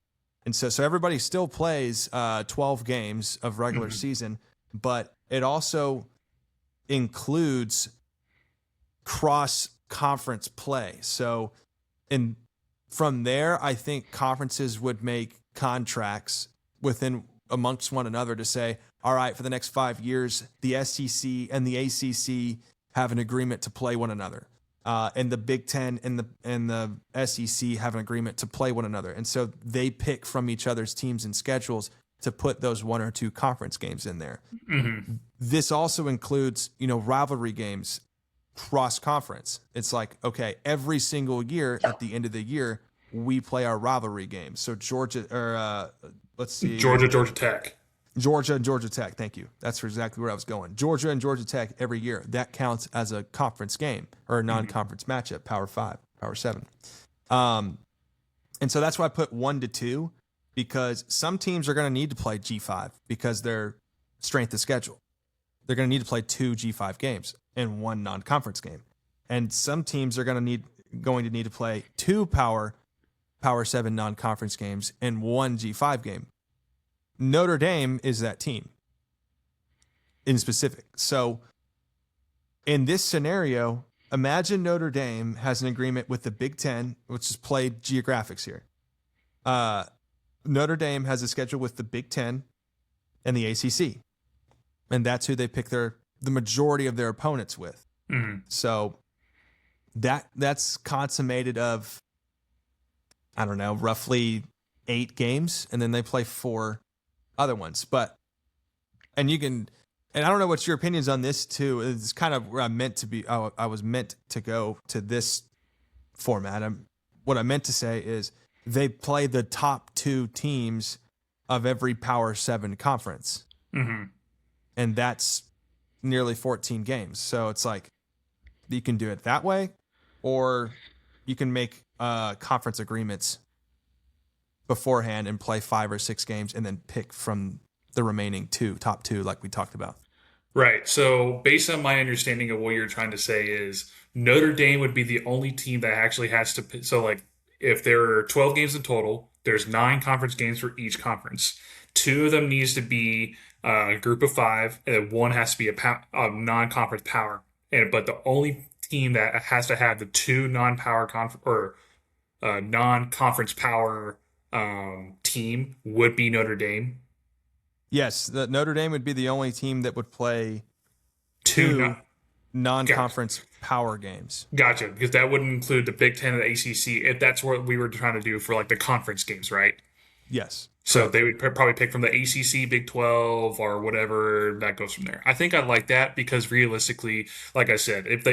And so everybody still plays 12 games of regular season, but it also includes cross-conference play. So from there, I think conferences would make contracts amongst one another to say, all right, for the next 5 years, the SEC and the ACC have an agreement to play one another. And the Big Ten and the SEC have an agreement to play one another. And so they pick from each other's teams and schedules to put those 1 or 2 conference games in there. This also includes, rivalry games, cross-conference. It's like, okay, every single year at the end of the year, we play our rivalry games. So Georgia Tech. Georgia and Georgia Tech. Thank you. That's exactly where I was going. Georgia and Georgia Tech every year. That counts as a conference game or a non-conference matchup, Power 5, Power 7. And so that's why I put 1 to 2 because some teams are going to need to play G5 because their strength of schedule. They're going to need to play 2 G5 games and 1 non-conference game. And some teams are going to need to play 2 Power 7 non-conference games and 1 G5 game. Notre Dame is that team in specific. So in this scenario, imagine Notre Dame has an agreement with the Big Ten, which is played geographics here. Notre Dame has a schedule with the Big Ten and the ACC. And that's who they pick the majority of their opponents with. So that's consummated of, I don't know, roughly 8 games. And then they play 4 other ones. And I don't know what's your opinions on this too. It's kind of where I was meant to go to this format. What I meant to say is they play the top 2 teams of every Power 7 conference. And that's nearly 14 games. So it's like, you can do it that way, or you can make conference agreements beforehand and play 5 or 6 games and then pick from the remaining top 2 like we talked about. Right. So based on my understanding of what you're trying to say is Notre Dame would be the only team that actually has to. So like if there are 12 games in total, there's 9 conference games for each conference. 2 of them needs to be a group of 5, and then 1 has to be a non-conference power. But the only team that has to have the 2 non-power non-conference power team would be Notre Dame. Yes, Notre Dame would be the only team that would play 2 non-conference power games. Gotcha, because that wouldn't include the Big Ten and the ACC. If that's what we were trying to do for like the conference games, right? Yes. So they would probably pick from the ACC, Big 12, or whatever that goes from there. I think I like that because realistically, like I said, if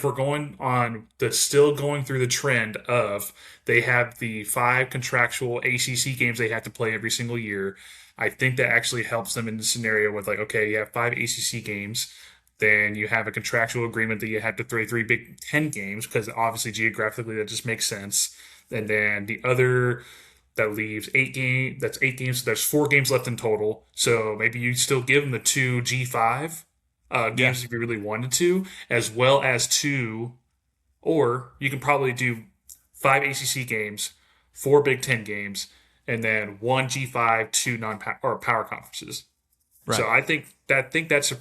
we're going on still going through the trend of they have the 5 contractual ACC games they have to play every single year, I think that actually helps them in the scenario with like, okay, you have 5 ACC games, then you have a contractual agreement that you have to play 3 Big 10 games because obviously geographically that just makes sense. And then the other that leaves 8 games. That's 8 games. So there's 4 games left in total. So maybe you still give them the 2 G5 games if you really wanted to, as well as 2, or you can probably do 5 ACC games, 4 Big 10 games, and then 1 G5, 2 power conferences. Right. So I think that's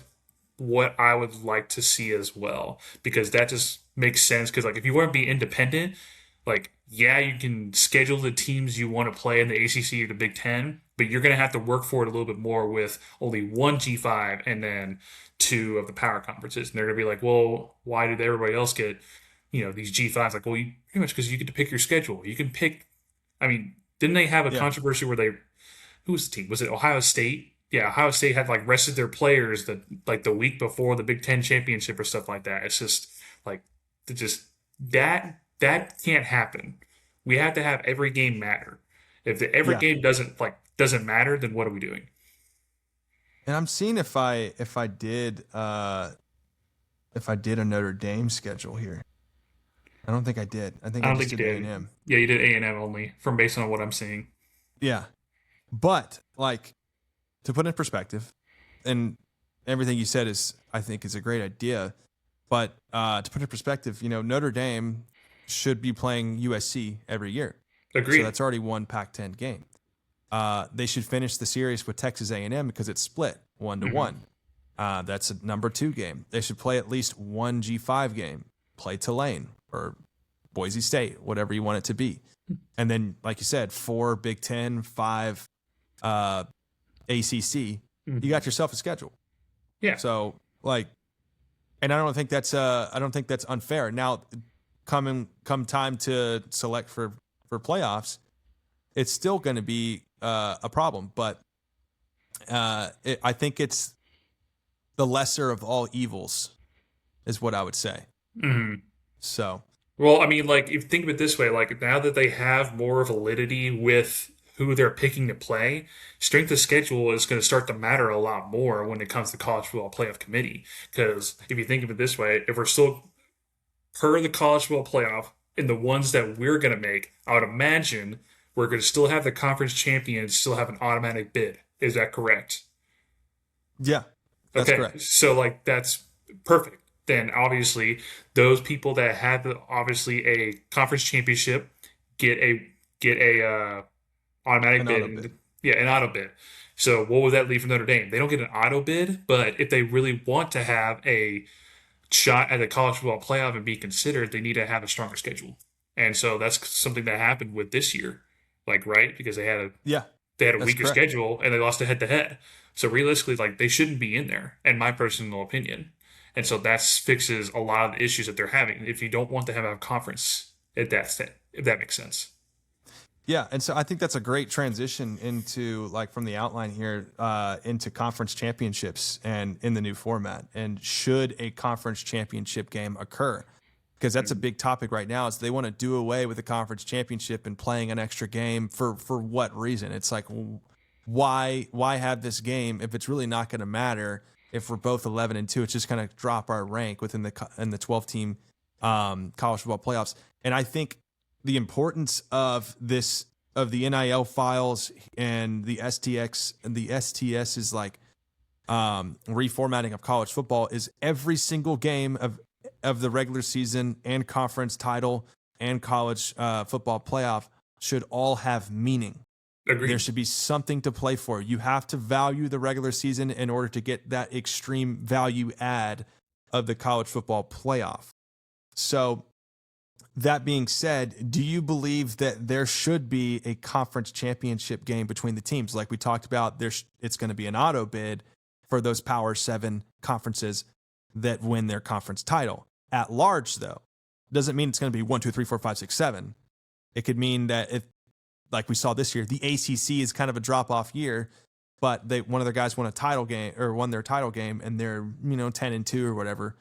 what I would like to see as well, because that just makes sense. Because like if you want to be independent, like yeah, you can schedule the teams you want to play in the ACC or the Big Ten, but you're going to have to work for it a little bit more with only 1 G5 and then 2 of the power conferences. And they're going to be like, well, why did everybody else get these G5s, like, well, you pretty much because you get to pick your schedule. You can pick. I mean, didn't they have a Yeah. controversy where who was the team? Was it Ohio State? Yeah, Ohio State had like rested their players the week before the Big Ten championship or stuff like that. It's just like it just that can't happen. We have to have every game matter. If every Yeah. game doesn't matter, then what are we doing? And I'm seeing if I did a Notre Dame schedule here. I don't think I did. I think I I don't just think you did A did. and M. Yeah, you did A&M only from based on what I'm seeing. Yeah. But like to put in perspective, and everything you said is I think is a great idea. But to put in perspective, Notre Dame should be playing USC every year. So Agreed. that's already one Pac-10 game. They should finish the series with Texas A&M because it's split 1-1. That's a number 2 game. They should play at least one G5 game. Play Tulane or Boise State, whatever you want it to be. And then, like you said, 4 Big Ten, 5 ACC. You got yourself a schedule. Yeah, So, like, and I don't think that's unfair. Now, come time to select for playoffs, it's still going to be a problem. But I think it's the lesser of all evils, is what I would say. So, well, I mean, like, if you think of it this way, like, now that they have more validity with who they're picking to play, strength of schedule is going to start to matter a lot more when it comes to college football playoff committee. Because if you think of it this way, if we're still per the college football playoff in the ones that we're going to make, I would imagine we're going to still have the conference champions still have an automatic bid. Is that correct? yeah, that's Okay, correct. so like that's perfect. Then obviously those people that had obviously a conference championship get a automatic An bid auto bid. and yeah, an auto bid. So what would that leave for Notre Dame? They don't get an auto bid, but if they really want to have a shot at the college football playoff and be considered, they need to have a stronger schedule. And so that's something that happened with this year, like right because Yeah, they had a that's weaker correct. schedule and they lost a head to head. So realistically, like they shouldn't be in there, in my personal opinion. And so that fixes a lot of the issues that they're having. If you don't want to have a conference at that state, if that makes sense. Yeah, and so I think that's a great transition into like from the outline here into conference championships and in the new format. And should a conference championship game occur? Because that's a big topic right now. Is they want to do away with the conference championship and playing an extra game for what reason? It's like why have this game if it's really not going to matter if we're both 11-2? It's just going to drop our rank within the 12 team college football playoffs. And I think the importance of the NIL files and the STX and the STS is like reformatting of college football is every single game of the regular season and conference title and college football playoff should all have meaning. There Agreed. should be something to play for. You have to value the regular season in order to get that extreme value add of the college football playoff. So that being said, do you believe that there should be a conference championship game between the teams? Like we talked about, it's going to be an auto bid for those Power 7 conferences that win their conference title. At large, though, doesn't mean it's going to be 1, 2, 3, 4, 5, 6, 7. It could mean that if, like we saw this year, the ACC is kind of a drop-off year, but one of their guys won their title game, and they're 10-2 or whatever.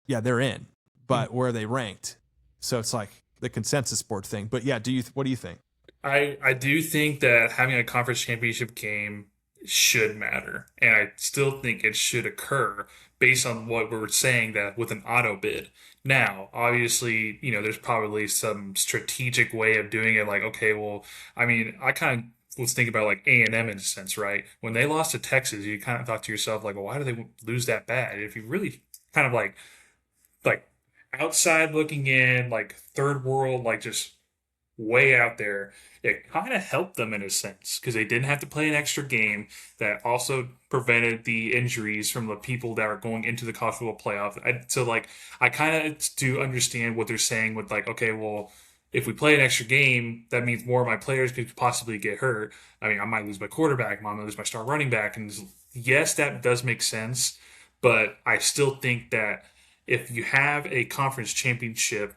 Yeah, they're in, but where are they ranked? So it's like the consensus sport thing. But yeah, what do you think? I do think that having a conference championship game should matter, and I still think it should occur based on what we were saying that with an auto bid. Now, obviously, there's probably some strategic way of doing it. Like, okay, well, I mean, I kind of was thinking about like A&M in a sense, right? When they lost to Texas, you kind of thought to yourself, like, well, why do they lose that bad? If you really kind of like outside looking in, like third world, like just way out there, it kind of helped them in a sense because they didn't have to play an extra game that also prevented the injuries from the people that are going into the college football playoff. So like I kind of do understand what they're saying with like, okay, well, if we play an extra game, that means more of my players could possibly get hurt. I mean, I might lose my quarterback, I might lose my star running back, and yes, that does make sense, but I still think that if you have a conference championship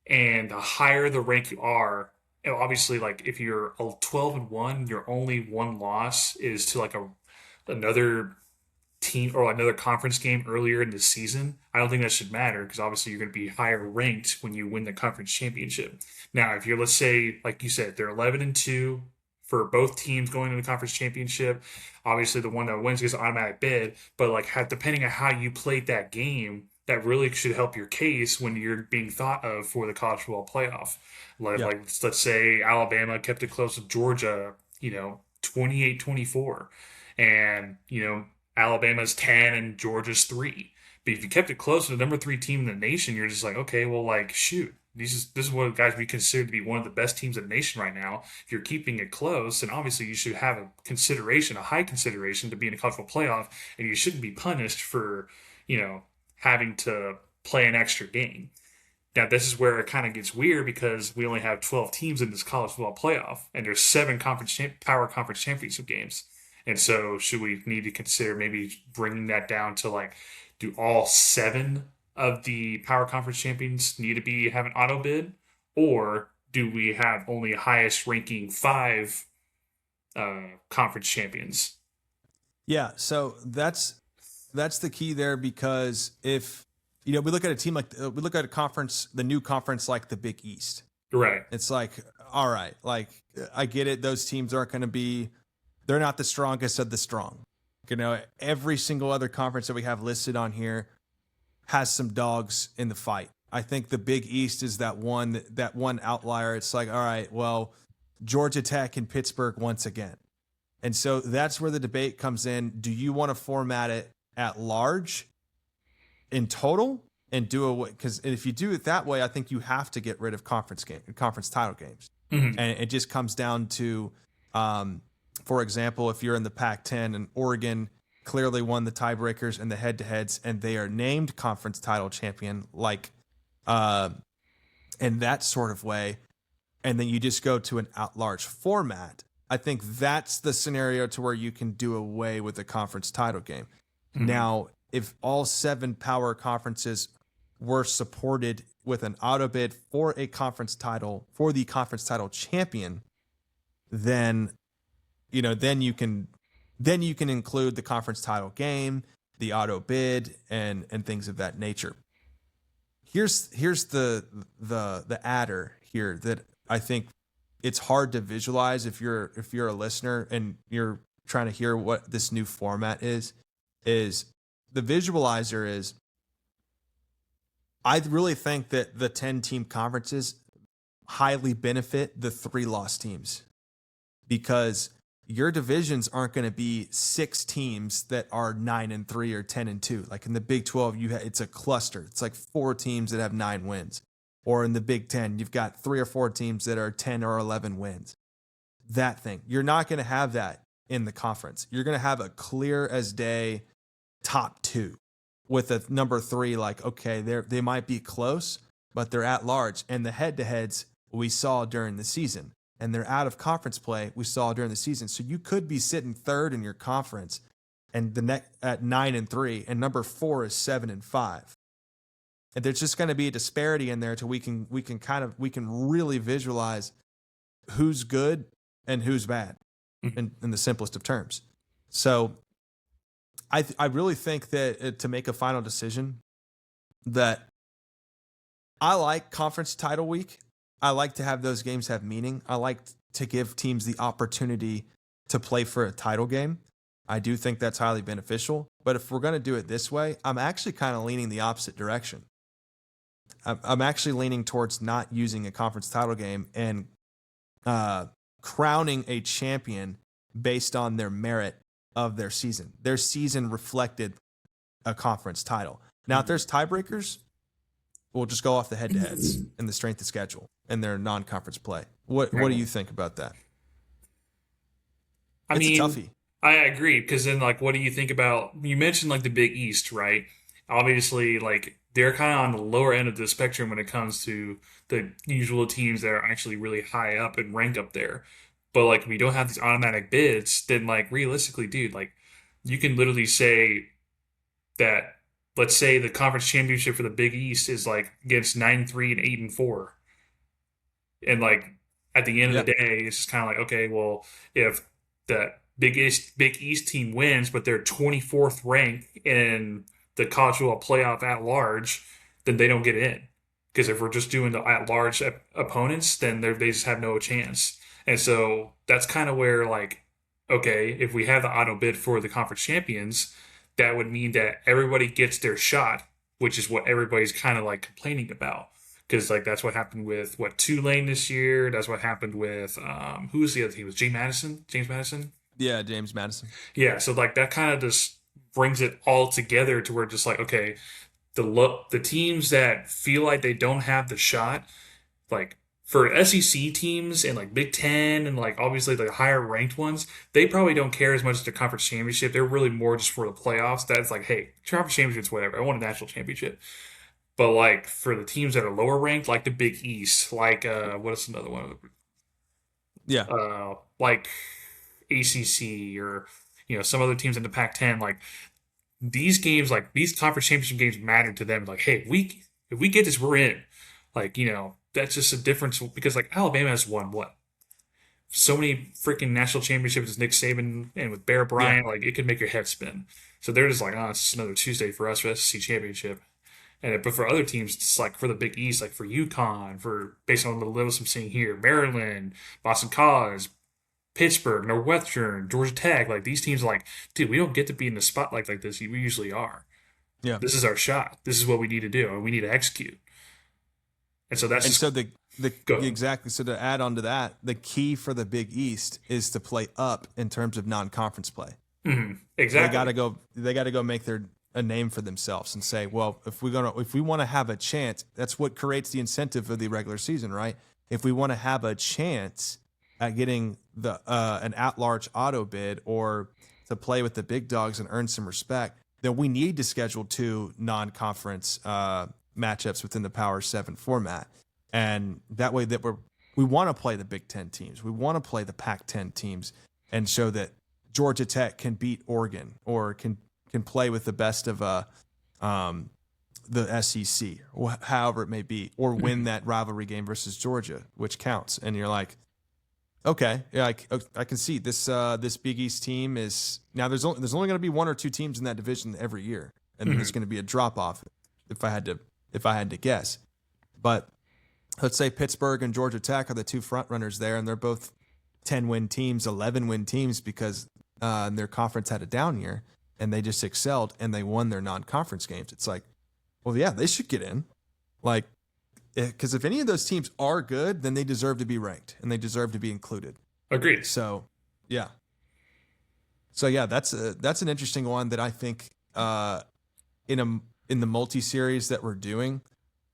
and the higher the rank you are, obviously, like if you're 12-1, your only one loss is to like another team or another conference game earlier in the season. I don't think that should matter because obviously you're going to be higher ranked when you win the conference championship. Now, if you're, let's say, like you said, they're 11-2 for both teams going to the conference championship. Obviously, the one that wins gets an automatic bid. But like, depending on how you played that game, that really should help your case when you're being thought of for the college football playoff. Yeah. Like let's say Alabama kept it close with Georgia, 28-24, and Alabama's 10 and Georgia's 3. But if you kept it close to the number 3 team in the nation, you're just like, okay, well, like, shoot, this is what guys we consider to be one of the best teams in the nation right now. If you're keeping it close, and obviously you should have a high consideration to be in a college football playoff, and you shouldn't be punished for, having to play an extra game. Now, this is where it kind of gets weird because we only have 12 teams in this college football playoff, and there's 7 power conference championship games. And so, should we need to consider maybe bringing that down to like, do all 7 of the power conference champions need to have an auto bid, or do we have only highest ranking 5 conference champions? Yeah. So that's the key there, because if we look at a team like we look at a conference, the new conference like the Big East. Right. It's like, all right, like I get it. Those teams aren't going to be, they're not the strongest of the strong. Every single other conference that we have listed on here has some dogs in the fight. I think the Big East is that one outlier. It's like, all right, well, Georgia Tech and Pittsburgh once again. And so that's where the debate comes in. Do you want to format it at large in total and do it? Because if you do it that way, I think you have to get rid of conference title games. Mm-hmm. And it just comes down to, for example, if you're in the Pac-10 and Oregon clearly won the tiebreakers and the head-to-heads, and they are named conference title champion, like in that sort of way, and then you just go to an at-large format, I think that's the scenario to where you can do away with the conference title game. Mm-hmm. Now, if all 7 power conferences were supported with an auto bid for a conference title, for the conference title champion, then you can include the conference title game, the auto bid, and things of that nature. Here's the adder here that I think it's hard to visualize if you're a listener and you're trying to hear what this new format is the visualizer is, I really think that the 10-team conferences highly benefit the 3 lost teams, because your divisions aren't going to be 6 teams that are 9-3 or 10-2. Like in the Big 12, it's a cluster. It's like 4 teams that have 9 wins. Or in the Big 10, you've got 3 or 4 teams that are 10 or 11 wins. That thing. You're not going to have that in the conference. You're going to have a clear as day top 2 with a number 3, like, okay, they might be close, but they're at large. And the head-to-heads we saw during the season, and they're out of conference play we saw during the season. So you could be sitting 3rd in your conference and at 9-3, and number 4 is 7-5. And there's just going to be a disparity in there till we can really visualize who's good and who's bad in the simplest of terms. So I really think that to make a final decision, that I like conference title week. I like to have those games have meaning. I like to give teams the opportunity to play for a title game. I do think that's highly beneficial. But if we're going to do it this way, I'm actually kind of leaning the opposite direction. I'm actually leaning towards not using a conference title game and crowning a champion based on their merit of their season. Their season reflected a conference title. Now, if there's tiebreakers, we'll just go off the head-to-heads and the strength of schedule and their non-conference play. What do you think about that? It's a toughie. I agree, because then, like, what do you think about, you mentioned, like, the Big East, right? Obviously, like, they're kind of on the lower end of the spectrum when it comes to the usual teams that are actually really high up and rank up there. But, like, we don't have these automatic bids, then, like, realistically, dude, like, you can literally say that let's say the conference championship for the Big East is like against 9-3 and 8-4, and like at the end of Yeah. the day, it's just kind of like, okay, well, if the Big East team wins, but they're 24th ranked in the college football playoff at large, then they don't get in. Because if we're just doing the at large opponents, then they just have no chance. And so that's kind of where, like, okay, if we have the auto bid for the conference champions, that would mean that everybody gets their shot, which is what everybody's kind of like complaining about. Because like that's what happened with what Tulane this year. That's what happened with who was the other team? It was James Madison. James Madison. Yeah, James Madison. Yeah. So like that kind of just brings it all together to where just like, okay, the teams that feel like they don't have the shot, like for SEC teams and like Big Ten and like obviously the higher ranked ones, they probably don't care as much as the conference championship. They're really more just for the playoffs. That's like, hey, conference championships, whatever. I want a national championship. But like for the teams that are lower ranked, like the Big East, like what is another one? Yeah. Like ACC or some other teams in the Pac-10, like these games, like these conference championship games matter to them. Like, hey, if we get this, we're in. Like, that's just a difference because like Alabama has won what so many freaking national championships with Nick Saban and with Bear Yeah. Bryant. Like, it could make your head spin. So they're just like, oh, it's just another Tuesday for us for SEC championship. But for other teams, it's like for the Big East, like for UConn, for based on the list I'm seeing here, Maryland, Boston College, Pittsburgh, Northwestern, Georgia Tech, like these teams, are like, dude, we don't get to be in the spotlight like this. We usually are. Yeah. This is our shot. This is what we need to do, and we need to execute. And so that's And just so the go. exactly, so to add on to that, the key for the Big East is to play up in terms of non-conference play. Exactly. They got to go make a name for themselves and say, well, if we want to have a chance, that's what creates the incentive of the regular season, right? If we want to have a chance at getting the an at-large auto bid or to play with the big dogs and earn some respect, then we need to schedule 2 non-conference matchups within the Power 7 format. And that way that we want to play the Big Ten teams. We want to play the Pac-10 teams and show that Georgia Tech can beat Oregon or can play with the best of the SEC, or however it may be, or win that rivalry game versus Georgia, which counts. And you're like, okay, yeah, I can see this. This Big East team is now. There's only going to be 1 or 2 teams in that division every year, and there's going to be a drop off. If I had to guess, but let's say Pittsburgh and Georgia Tech are the 2 front runners there, and they're both 10-win teams, 11-win teams because their conference had a down year and they just excelled and they won their non-conference games. It's like, well, yeah, they should get in. Like, because if any of those teams are good, then they deserve to be ranked and they deserve to be included. Agreed. So, yeah. So yeah, that's an interesting one that I think in the multi-series that we're doing,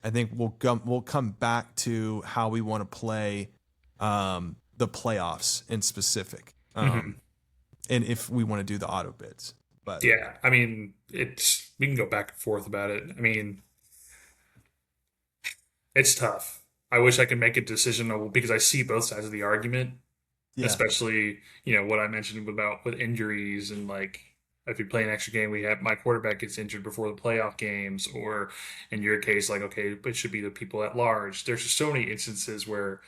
I think we'll come back to how we want to play the playoffs in specific, and if we want to do the auto bids. But yeah, I mean, we can go back and forth about it. I mean, it's tough. I wish I could make a decision because I see both sides of the argument, yeah, especially what I mentioned about with injuries and like if you play an extra game, we have my quarterback gets injured before the playoff games, or in your case, like okay, it should be the people at large. There's just so many instances where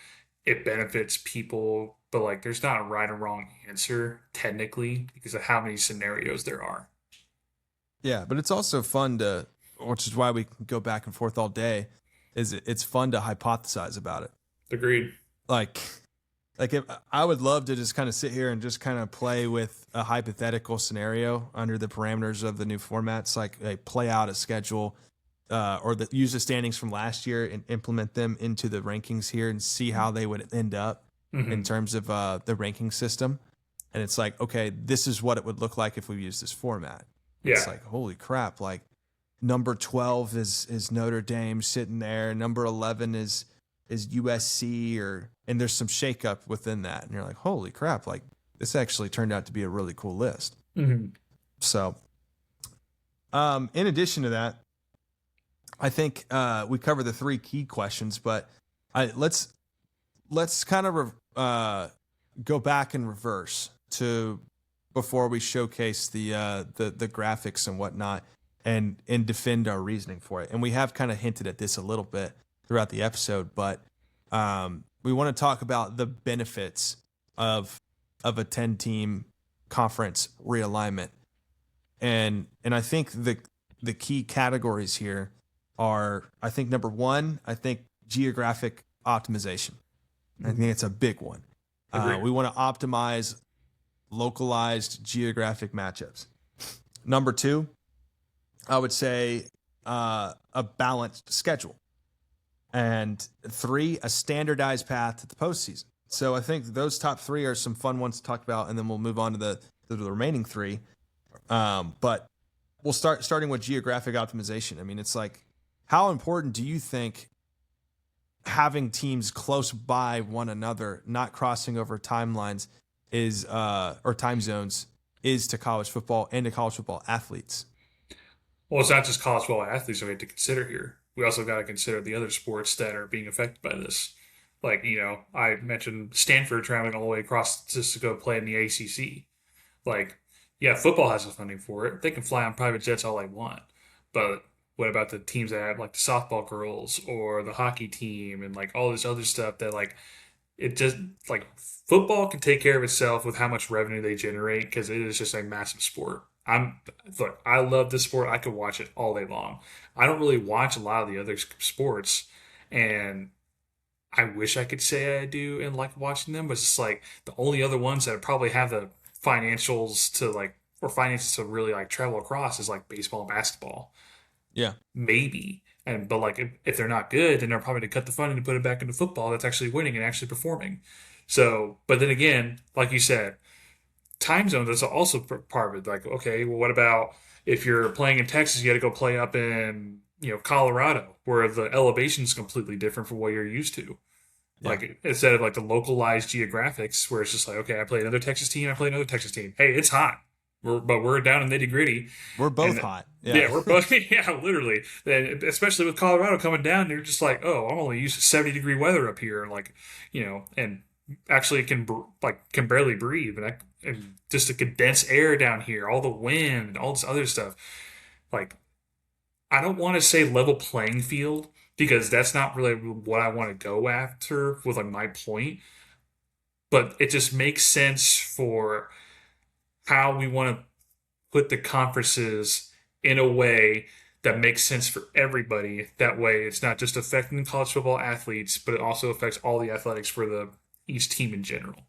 it benefits people, but like there's not a right or wrong answer technically because of how many scenarios there are. Yeah, but it's also fun to, which is why we can go back and forth all day. It's fun to hypothesize about it. Agreed. Like if I would love to just kind of sit here and just kind of play with a hypothetical scenario under the parameters of the new formats, like play out a schedule or use the standings from last year and implement them into the rankings here and see how they would end up in terms of the ranking system. And it's like, okay, this is what it would look like if we use this format. Yeah. It's like, holy crap, like number 12 is Notre Dame sitting there. Number 11 is USC and there's some shakeup within that. And you're like, holy crap, like this actually turned out to be a really cool list. So in addition to that, I think we covered the 3 key questions, but let's kind of go back in reverse to before we showcase the graphics and whatnot. and defend our reasoning for it. And we have kind of hinted at this a little bit throughout the episode, but we want to talk about the benefits of a 10-team conference realignment. And I think the key categories here are, I think number one, I think geographic optimization. I think it's a big one. We want to optimize localized geographic matchups. Number two, I would say a balanced schedule. And three, a standardized path to the postseason. So I think those top three are some fun ones to talk about, and then we'll move on to the remaining three. But we'll starting with geographic optimization. I mean, it's like, how important do you think having teams close by one another, not crossing over timelines, is or time zones, is to college football and to college football athletes? Well, it's not just college football athletes that we have to consider here. We also got to consider the other sports that are being affected by this. Like, I mentioned Stanford traveling all the way across just to go play in the ACC. Like, yeah, football has the funding for it. They can fly on private jets all they want. But what about the teams that have, like, the softball girls or the hockey team and, like, all this other stuff that, like, it just, like, football can take care of itself with how much revenue they generate because it is just a massive sport. Look, I love this sport. I could watch it all day long. I don't really watch a lot of the other sports, and I wish I could say I do and like watching them, but it's just like the only other ones that probably have the financials to like, or finances to really like travel across is like baseball and basketball. Yeah. Maybe. But like if they're not good, then they're probably to cut the funding to put it back into football that's actually winning and actually performing. So, but then again, like you said, time zones is also part of it. Like, okay, well, what about if you're playing in Texas, you got to go play up in Colorado, where the elevation is completely different from what you're used to. Yeah. Like instead of like the localized geographics, where it's just like, okay, I play another Texas team, I play another Texas team. Hey, it's hot, but we're down in nitty gritty. We're both hot. Yeah, we're both. Yeah, literally. And especially with Colorado coming down, you're just like, oh, I'm only used to 70-degree weather up here, and like, and actually can barely breathe, and just the condensed air down here, all the wind, and all this other stuff. Like, I don't want to say level playing field because that's not really what I want to go after with like my point. But it just makes sense for how we want to put the conferences in a way that makes sense for everybody. That way, it's not just affecting college football athletes, but it also affects all the athletics for each team in general.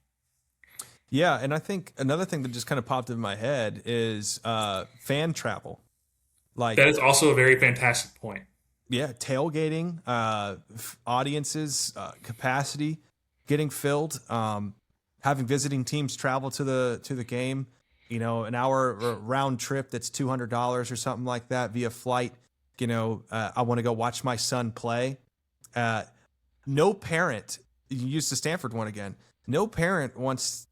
Yeah, and I think another thing that just kind of popped in my head is fan travel. Like, that is also a very fantastic point. Yeah, tailgating, audiences, capacity getting filled, having visiting teams travel to the game, an hour round trip that's $200 or something like that via flight. I want to go watch my son play. No parent, you use the Stanford one again, no parent wants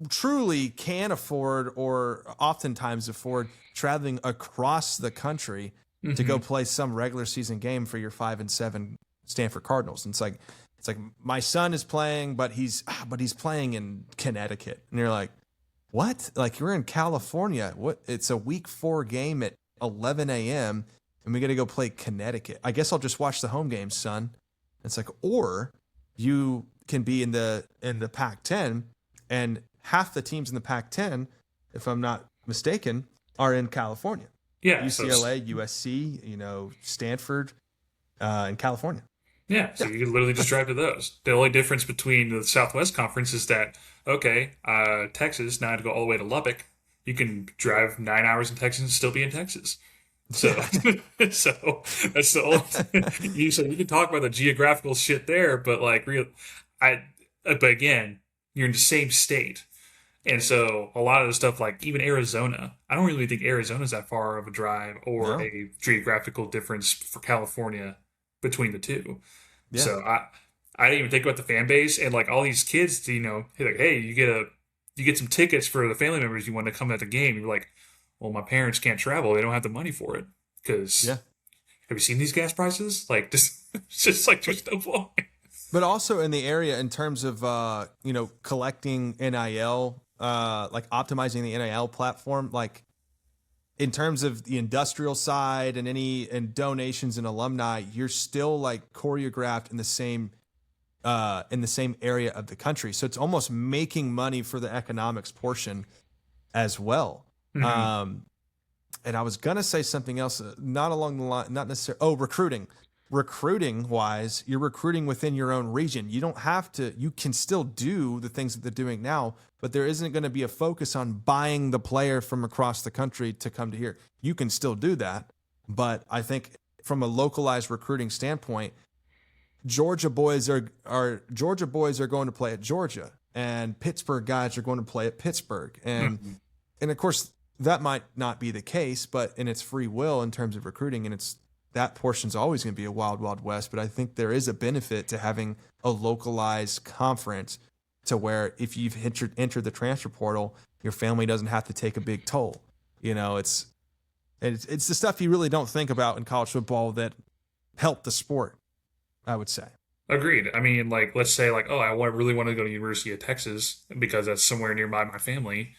truly can afford or oftentimes afford traveling across the country to go play some regular season game for your 5-7 Stanford Cardinals. And it's like my son is playing, but he's playing in Connecticut. And you're like, what? Like, you're in California. What? It's a week 4 game at 11 a.m. and we got to go play Connecticut. I guess I'll just watch the home games, son. It's like, or you can be in the Pac-10, and half the teams in the Pac-10, if I'm not mistaken, are in California. Yeah, UCLA, USC, Stanford, in California. Yeah, so you can literally just drive to those. The only difference between the Southwest Conference is that, okay, Texas, now to go all the way to Lubbock, you can drive 9 hours in Texas and still be in Texas. So, so that's the only. So you can talk about the geographical shit there, but like but again, you're in the same state. And so a lot of the stuff, like even Arizona, I don't really think Arizona's that far of a drive or a geographical difference for California between the two. Yeah. So I didn't even think about the fan base and like all these kids, like, hey, you get some tickets for the family members you want to come at the game. You're like, well, my parents can't travel; they don't have the money for it. Because have you seen these gas prices? Like, just like there's no point. But also in the area, in terms of collecting NIL, like optimizing the NIL platform, like in terms of the industrial side and donations and alumni, you're still like choreographed in the same area of the country. So it's almost making money for the economics portion as well. Mm-hmm. And I was going to say something else, not along the line, not necessarily. Oh, recruiting. Recruiting wise, you're recruiting within your own region. You don't have to, you can still do the things that they're doing now, but there isn't going to be a focus on buying the player from across the country to come to here. You can still do that. But I think from a localized recruiting standpoint, Georgia boys are going to play at Georgia, and Pittsburgh guys are going to play at Pittsburgh. And of course that might not be the case, but in its free will in terms of recruiting, and it's that portion's always going to be a wild, wild west. But I think there is a benefit to having a localized conference to where if you've entered the transfer portal, your family doesn't have to take a big toll. You know, it's the stuff you really don't think about in college football that help the sport, I would say. Agreed. I mean, like, let's say, like, oh, really want to go to University of Texas because that's somewhere nearby my family.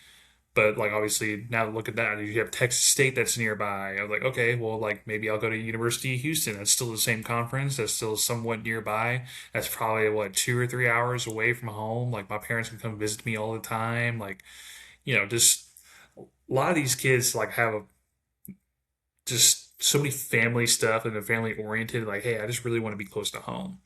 But, like, obviously, now look at that. You have Texas State that's nearby. I was like, okay, well, like, maybe I'll go to University of Houston. That's still the same conference. That's still somewhat nearby. That's probably, what, 2 or 3 hours away from home. Like, my parents can come visit me all the time. Like, just a lot of these kids, like, have just so many family stuff and they're family oriented. Like, hey, I just really want to be close to home.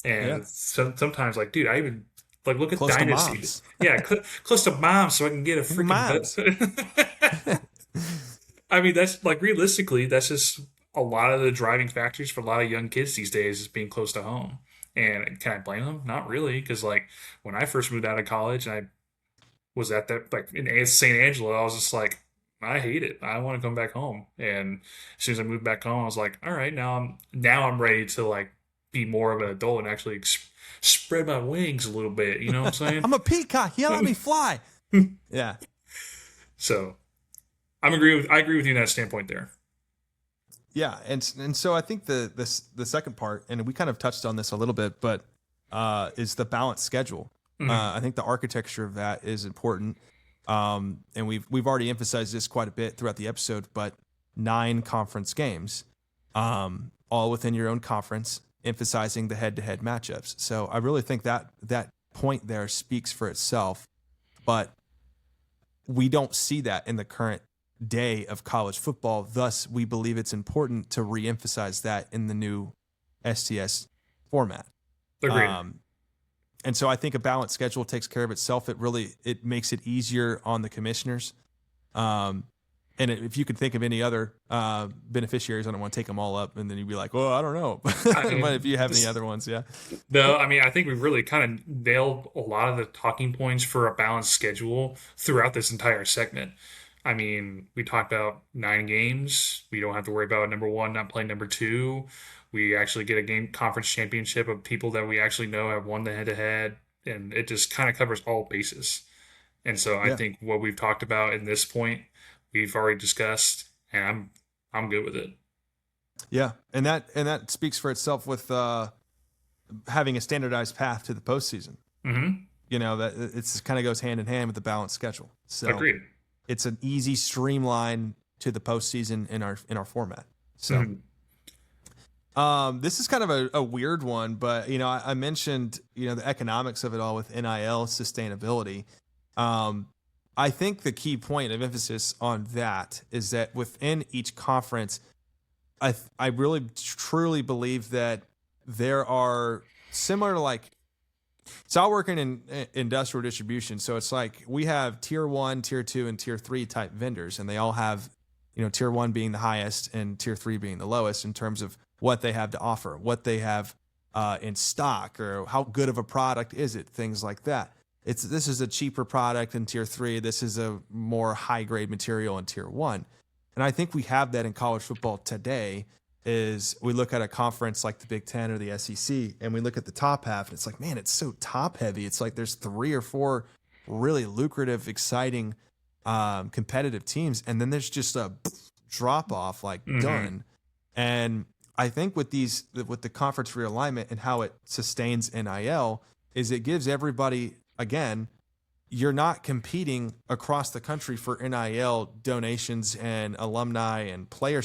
Yeah. And sometimes, like, dude, I even like look at Close to dynasties. moms. Yeah, close to mom, so I can get a Moms. freaking. I mean, that's like realistically, that's just a lot of the driving factors for a lot of young kids these days is being close to home. And can I blame them? Not really, because like when I first moved out of college and I was at that like in St. Angelo, I was just like, I hate it. I want to come back home. And as soon as I moved back home, I was like, all right, now I'm ready to like be more of an adult and actually spread my wings a little bit. You know what I'm saying? I'm a peacock. Yeah, let me fly. Yeah. So I agree with you in that standpoint there. Yeah, and so I think the second part, and we kind of touched on this a little bit, but is the balanced schedule. Mhm. I think the architecture of that is important, and we've already emphasized this quite a bit throughout the episode. But 9 conference games, all within your own conference, emphasizing the head-to-head matchups. So I really think that point there speaks for itself, but we don't see that in the current day of college football. Thus, we believe it's important to reemphasize that in the new STS format. Agreed. And so I think a balanced schedule takes care of itself. It makes it easier on the commissioners. And if you could think of any other beneficiaries, I don't want to take them all up, and then you'd be like, "Well, I don't know." But if you have any other ones, yeah. No, I mean, I think we really kind of nailed a lot of the talking points for a balanced schedule throughout this entire segment. I mean, we talked about 9 games. We don't have to worry about number one not playing number two. We actually get a game conference championship of people that we actually know have won the head to head, and it just kind of covers all bases. And so I Yeah. think what we've talked about in this point, we've already discussed, and I'm good with it. Yeah, and that speaks for itself with having a standardized path to the postseason. Mm-hmm. You know, that it's kind of goes hand in hand with the balanced schedule. So Agreed. it's an easy streamline to the postseason in our format. So this is kind of a weird one, but I mentioned the economics of it all with NIL sustainability. I think the key point of emphasis on that is that within each conference, I really truly believe that there are similar to like. So I work in industrial distribution, so it's like we have tier 1, tier 2, and tier 3 type vendors, and they all have, tier 1 being the highest and tier 3 being the lowest in terms of what they have to offer, what they have in stock, or how good of a product is it, things like that. This is a cheaper product in tier 3. This is a more high grade material in tier 1, and I think we have that in college football today. Is we look at a conference like the Big Ten or the SEC, and we look at the top half, and it's like, man, it's so top heavy. It's like there's 3 or 4 really lucrative, exciting, competitive teams, and then there's just a drop off, like done. And I think with the conference realignment and how it sustains NIL is it gives everybody again you're not competing across the country for NIL donations and alumni and player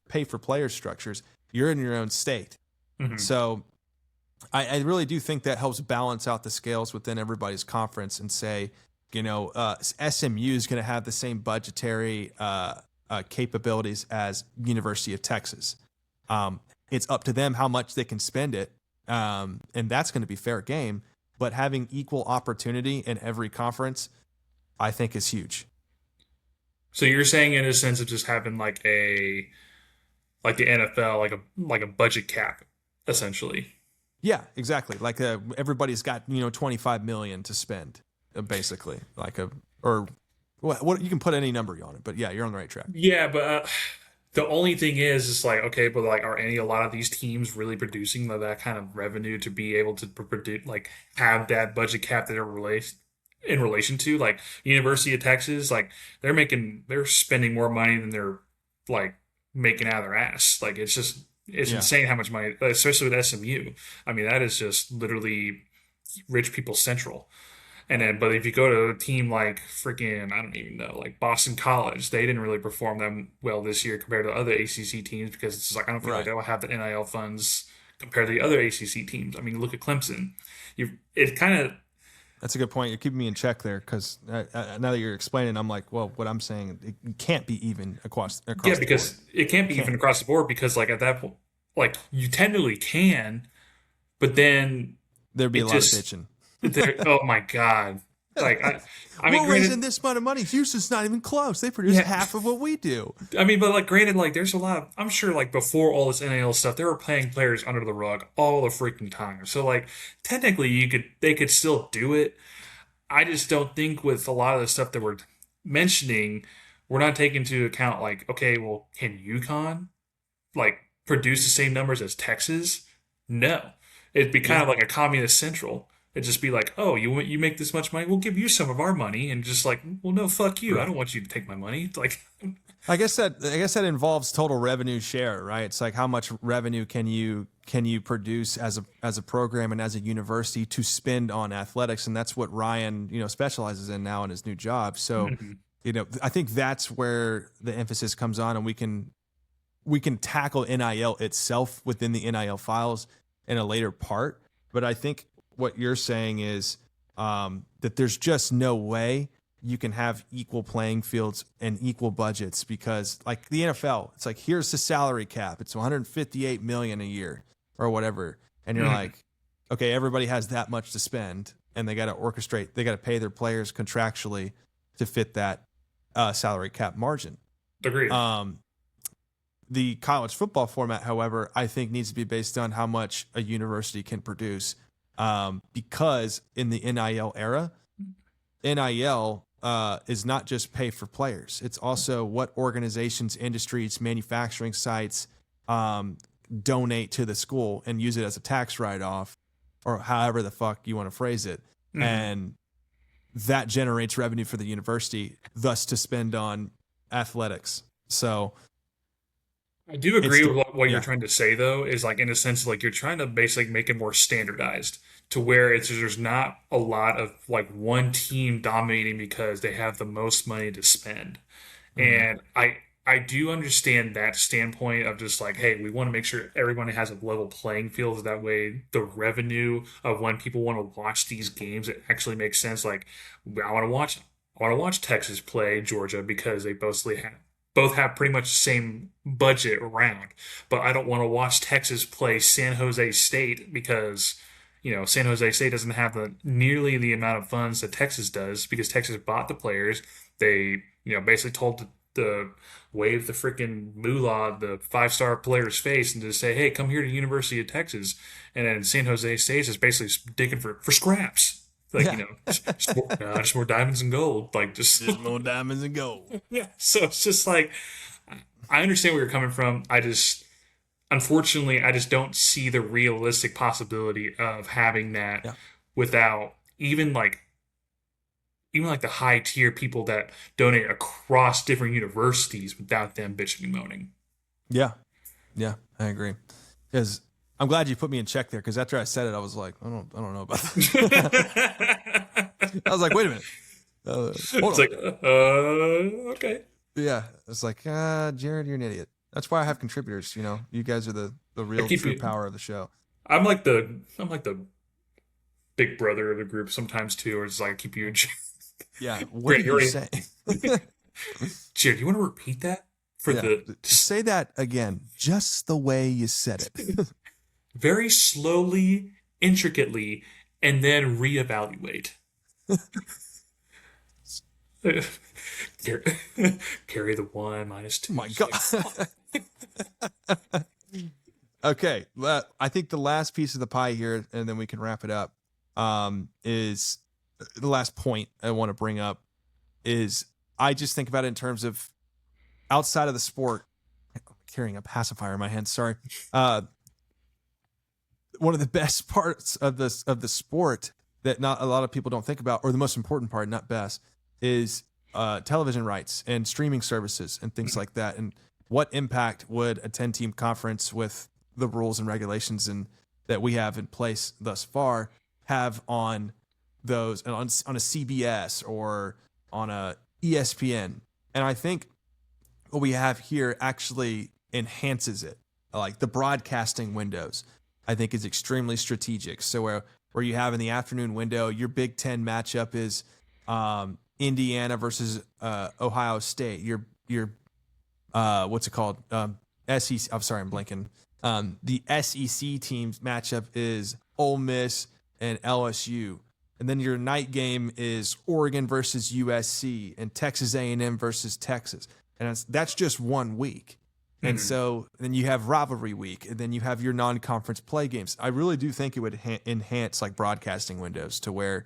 pay for player structures. You're in your own state. Mm-hmm. So I really do think that helps balance out the scales within everybody's conference and say, SMU is going to have the same budgetary capabilities as University of Texas. It's up to them how much they can spend it. And that's going to be fair game. But having equal opportunity in every conference, I think, is huge. So you're saying in a sense of just having like the NFL, like a budget cap, essentially. Yeah, exactly. Like everybody's got 25 million to spend, basically. Or what you can put any number on it, but yeah, you're on the right track. Yeah, but the only thing is like, okay, but like, are a lot of these teams really producing that kind of revenue to be able to produce, like, have that budget cap that in relation to, like, University of Texas, like, they're spending more money than they're like making out of their ass. Like, it's insane how much money, especially with SMU. I mean, that is just literally rich people central. And then, but if you go to a team like freaking, I don't even know, like Boston College, they didn't really perform them well this year compared to other ACC teams because it's just like, I don't feel like they don't have the NIL funds compared to the other ACC teams. I mean, look at Clemson. It kind of. That's a good point. You're keeping me in check there because now that you're explaining, I'm like, well, what I'm saying, it can't be even across yeah, because it can't be even across the board because, like, at that point, like, you technically can, but then there'd be a lot of bitching. Oh my god! Like I mean, we're raising this amount of money. Houston's not even close. They produce half of what we do. I mean, but like, granted, like, there's a lot of. I'm sure, like, before all this NIL stuff, they were paying players under the rug all the freaking time. So, like, technically, they could still do it. I just don't think with a lot of the stuff that we're mentioning, we're not taking into account, like, okay, well, can UConn like produce the same numbers as Texas? No, it'd be kind of like a communist central. It'd just be like, oh, you make this much money, we'll give you some of our money, and just like, well, no, fuck you. Right. I don't want you to take my money. It's like, I guess that involves total revenue share, right? It's like how much revenue can you produce as a program and as a university to spend on athletics, and that's what Ryan specializes in now in his new job. So I think that's where the emphasis comes on, and we can tackle NIL itself within the NIL files in a later part. But I think what you're saying is that there's just no way you can have equal playing fields and equal budgets because, like the NFL, it's like, here's the salary cap. It's 158 million a year or whatever. And you're like, okay, everybody has that much to spend and they got to orchestrate. They got to pay their players contractually to fit that salary cap margin. Agreed. The college football format, however, I think needs to be based on how much a university can produce. Because in the NIL era, NIL is not just pay for players. It's also what organizations, industries, manufacturing sites donate to the school and use it as a tax write-off or however the fuck you want to phrase it. Mm-hmm. And that generates revenue for the university, thus to spend on athletics. So I do agree with what you're trying to say, though, is like, in a sense, like, you're trying to basically make it more standardized to where there's not a lot of like one team dominating because they have the most money to spend. And I do understand that standpoint of just like, hey, we want to make sure everybody has a level playing field. So that way the revenue of when people want to watch these games, it actually makes sense. Like, I want to watch Texas play Georgia because they both have pretty much the same budget around, but I don't want to watch Texas play San Jose State because, San Jose State doesn't have nearly the amount of funds that Texas does because Texas bought the players. They, basically told the wave the freaking moolah, the 5-star player's face and just say, hey, come here to University of Texas. And then San Jose State is basically digging for scraps. Like, just more diamonds and gold. Like, just more diamonds and gold. Yeah. So it's just like, I understand where you're coming from. Unfortunately, I just don't see the realistic possibility of having that without even like the high tier people that donate across different universities without them bitching and moaning. Yeah. Yeah, I agree. Because I'm glad you put me in check there, because after I said it, I was like, I don't know about that. I was like, wait a minute. Hold It's on. like, okay. Yeah. It's like, Jared, you're an idiot. That's why I have contributors. You know, you guys are the I real keep true you. power of the show. I'm like the big brother of the group sometimes too, or it's like I keep you in check. Yeah. What Grant, did you you already. say? Jared, you want to repeat that for Yeah. the Say that again, just the way you said it. very slowly, intricately, and then reevaluate. Carry, carry the one minus Oh two. my God. Okay. I think the last piece of the pie here, and then we can wrap it up, is the last point I want to bring up is I just think about it in terms of outside of the sport, carrying a pacifier in my hand. Sorry. One of the best parts of the sport that not a lot of people don't think about, or the most important part, not best, is television rights and streaming services and things like that. And what impact would a 10-team conference with the rules and regulations and that we have in place thus far have on those on a CBS or on a ESPN? And I think what we have here actually enhances it. Like the broadcasting windows, I think is extremely strategic. So where you have in the afternoon window, your Big Ten matchup is Indiana versus Ohio State. Your what's it called? SEC. I'm sorry, I'm blanking. The SEC teams matchup is Ole Miss and LSU. And then your night game is Oregon versus USC and Texas A&M versus Texas. And that's just 1 week. And so then you have rivalry week, and then you have your non-conference play games. I really do think it would enhance like broadcasting windows to where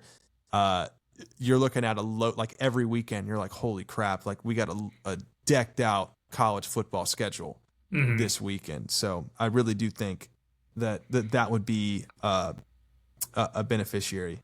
you're looking at like every weekend, you're like, holy crap, like we got a decked out college football schedule this weekend. So I really do think that would be a beneficiary.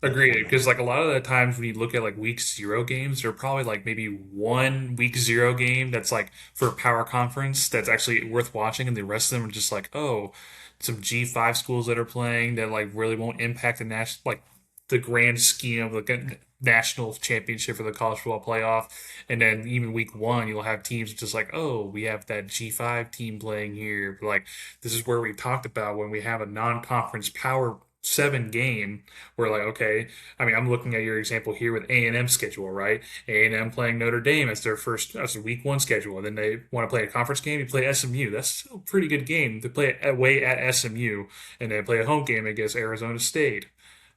Agreed, because like a lot of the times when you look at like week zero games, there are probably like maybe one week zero game that's like for a power conference that's actually worth watching, and the rest of them are just like, oh, some G5 schools that are playing that like really won't impact the national like the grand scheme of the national championship for the college football playoff. And then even week one, you'll have teams just like, oh, we have that G5 team playing here. But like this is where we talked about when we have a non-conference power seven game where like okay, I mean I'm looking at your example here with A&M schedule, right? A&M playing Notre Dame as their first as a week one schedule, and then they want to play a conference game, you play SMU. That's still a pretty good game to play away at SMU, and then play a home game against Arizona State,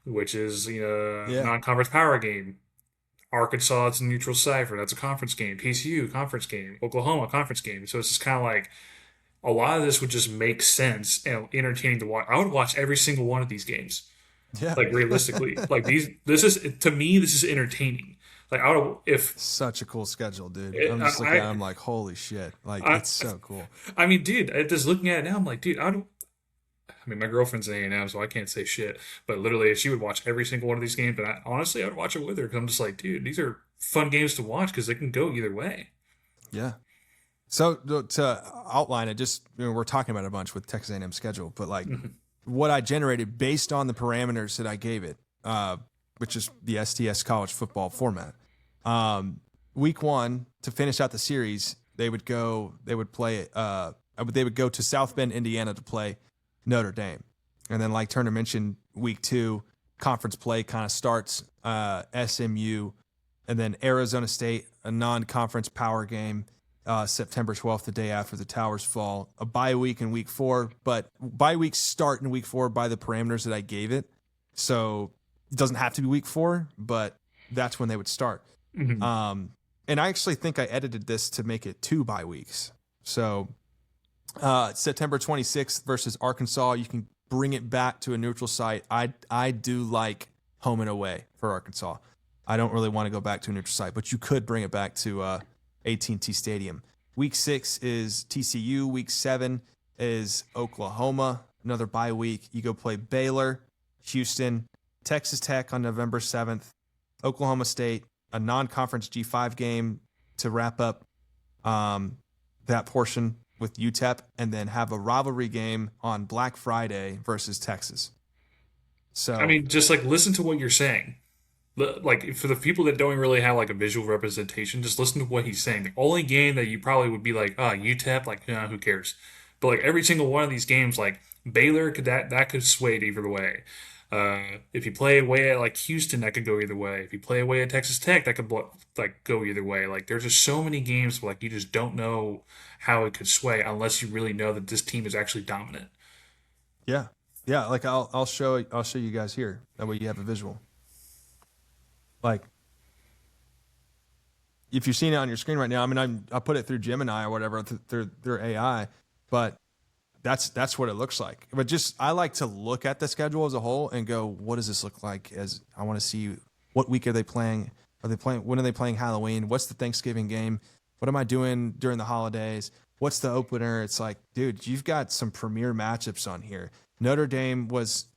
which is Yeah. non-conference power game. Arkansas, it's a neutral site for that's a conference game. TCU conference game. Oklahoma conference game. So it's just kind of like a lot of this would just make sense and entertaining to watch. I would watch every single one of these games. Yeah. Like realistically, like these, this is to me, this is entertaining. Like I would if Such a cool schedule, dude. I'm just looking at it, I'm like, holy shit. Like, I, it's so cool. I mean, dude, just looking at it now, I'm like, dude, I don't. I mean, my girlfriend's an A&M, so I can't say shit. But literally, she would watch every single one of these games. And honestly, I would watch it with her because I'm just like, dude, these are fun games to watch because they can go either way. Yeah. So to outline it, just we're talking about it a bunch with Texas A&M schedule, but like what I generated based on the parameters that I gave it, which is the STS college football format. Week one to finish out the series, they would go to South Bend, Indiana to play Notre Dame, and then like Turner mentioned, week two conference play kind of starts SMU, and then Arizona State, a non-conference power game. September 12th, the day after the towers fall, a bye week in week four, but bye weeks start in week four by the parameters that I gave it. So it doesn't have to be week four, but that's when they would start. Mm-hmm. And I actually think I edited this to make it 2 bye weeks. So September 26th versus Arkansas, you can bring it back to a neutral site. I do like home and away for Arkansas. I don't really want to go back to a neutral site, but you could bring it back to AT&T Stadium. Week 6 is TCU. Week 7 is Oklahoma. Another bye week. You go play Baylor, Houston, Texas Tech on November 7th, Oklahoma State, a non-conference G5 game to wrap up that portion with UTEP, and then have a rivalry game on Black Friday versus Texas. So I mean, just like listen to what you're saying. like for the people that don't really have like a visual representation, just listen to what he's saying. The only game that you probably would be like, oh, UTEP, like, who cares? But like every single one of these games, like Baylor could that could sway it either way. If you play away at like Houston, that could go either way. If you play away at Texas Tech, that could like go either way. Like there's just so many games where, like you just don't know how it could sway unless you really know that this team is actually dominant. Yeah. Yeah. Like I'll show you guys here. That way you have a visual. Like if you're seeing it on your screen right now, I mean, I put it through Gemini or whatever through AI, but that's what it looks like. But just I like to look at the schedule as a whole and go, what does this look like? As I want to see what week are they playing? Are they playing? When are they playing Halloween? What's the Thanksgiving game? What am I doing during the holidays? What's the opener? It's like, dude, you've got some premier matchups on here. Notre Dame was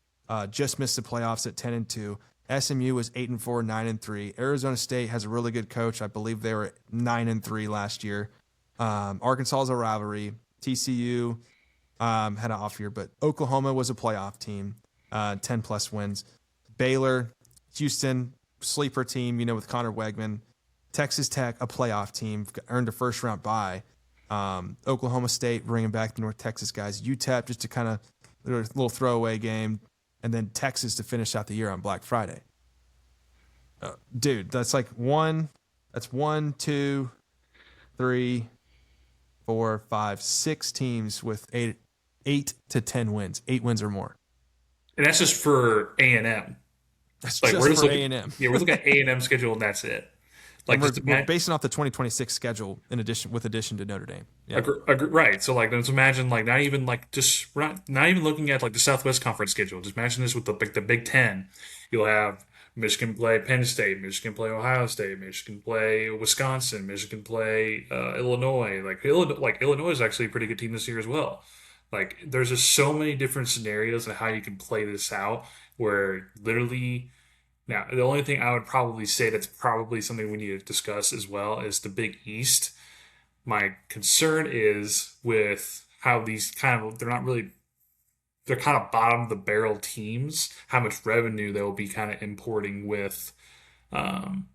just missed the playoffs at 10-2. SMU was 8-4, 9-3. Arizona State has a really good coach. I believe they were 9-3 last year. Arkansas is a rivalry. TCU had an off year, but Oklahoma was a playoff team, 10 plus wins. Baylor, Houston, sleeper team, with Connor Wegman. Texas Tech, a playoff team, earned a first round bye. Oklahoma State bringing back the North Texas guys. UTEP just to kind of a little throwaway game, and then Texas to finish out the year on Black Friday. Dude, that's like that's 1, 2, 3, 4, 5, 6 teams with 8 to 10 wins, 8 wins or more. And that's just for A&M. That's like, just for A&M. Yeah, we're looking at A&M schedule, and that's it. Like we're basing off the 2026 schedule in addition to Notre Dame. Yeah. Right. So like, let's imagine like not even like just not even looking at like the Southwest Conference schedule. Just imagine this with the Big Ten. You'll have Michigan play Penn State, Michigan play Ohio State, Michigan play Wisconsin, Michigan play Illinois. Like Illinois is actually a pretty good team this year as well. Like there's just so many different scenarios of how you can play this out where literally. Now, the only thing I would probably say that's probably something we need to discuss as well is the Big East. My concern is with how these they're kind of bottom of the barrel teams, how much revenue they'll be kind of importing with them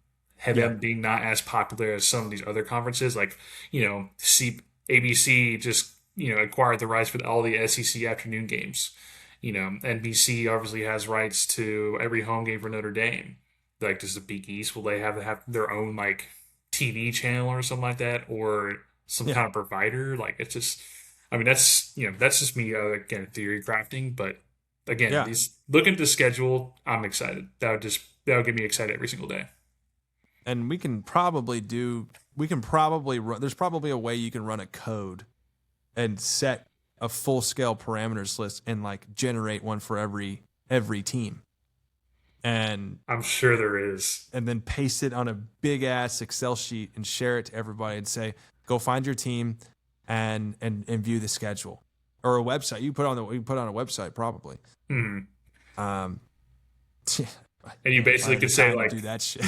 being not as popular as some of these other conferences. Like, ABC just, acquired the rights for all the SEC afternoon games. NBC obviously has rights to every home game for Notre Dame. Like, does the Big East, will they have their own, like, TV channel or something like that? Or some kind of provider? Like, it's just, I mean, that's just me, again, theory crafting. But, again, looking at the schedule, I'm excited. That would get me excited every single day. And we can probably run, there's probably a way you can run a code and set a full scale parameters list and like generate one for every team. And I'm sure there is. And then paste it on a big ass Excel sheet and share it to everybody and say, go find your team and view the schedule. Or a website. You put on a website probably. Mm-hmm. And you basically could say like do that shit.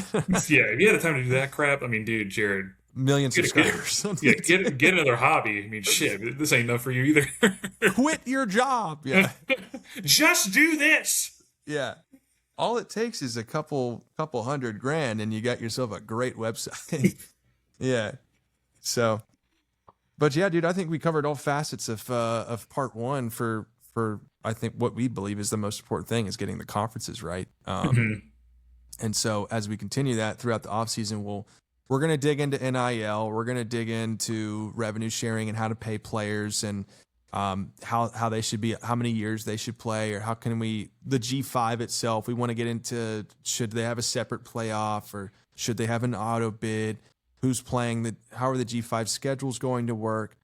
Yeah, if you had the time to do that crap, I mean, dude, Jared, million subscribers. Get another hobby. I mean, shit, this ain't enough for you either. Quit your job. Yeah. Just do this. Yeah. All it takes is a couple $100,000 and you got yourself a great website. Yeah. So, but yeah, dude, I think we covered all facets of part one for I think what we believe is the most important thing is getting the conferences right. And so as we continue that throughout the off season, we're going to dig into NIL. We're going to dig into revenue sharing and how to pay players and how they should be, how many years they should play, or how can the G5 itself, we want to get into, should they have a separate playoff or should they have an auto bid? Who's playing how are the G5 schedules going to work?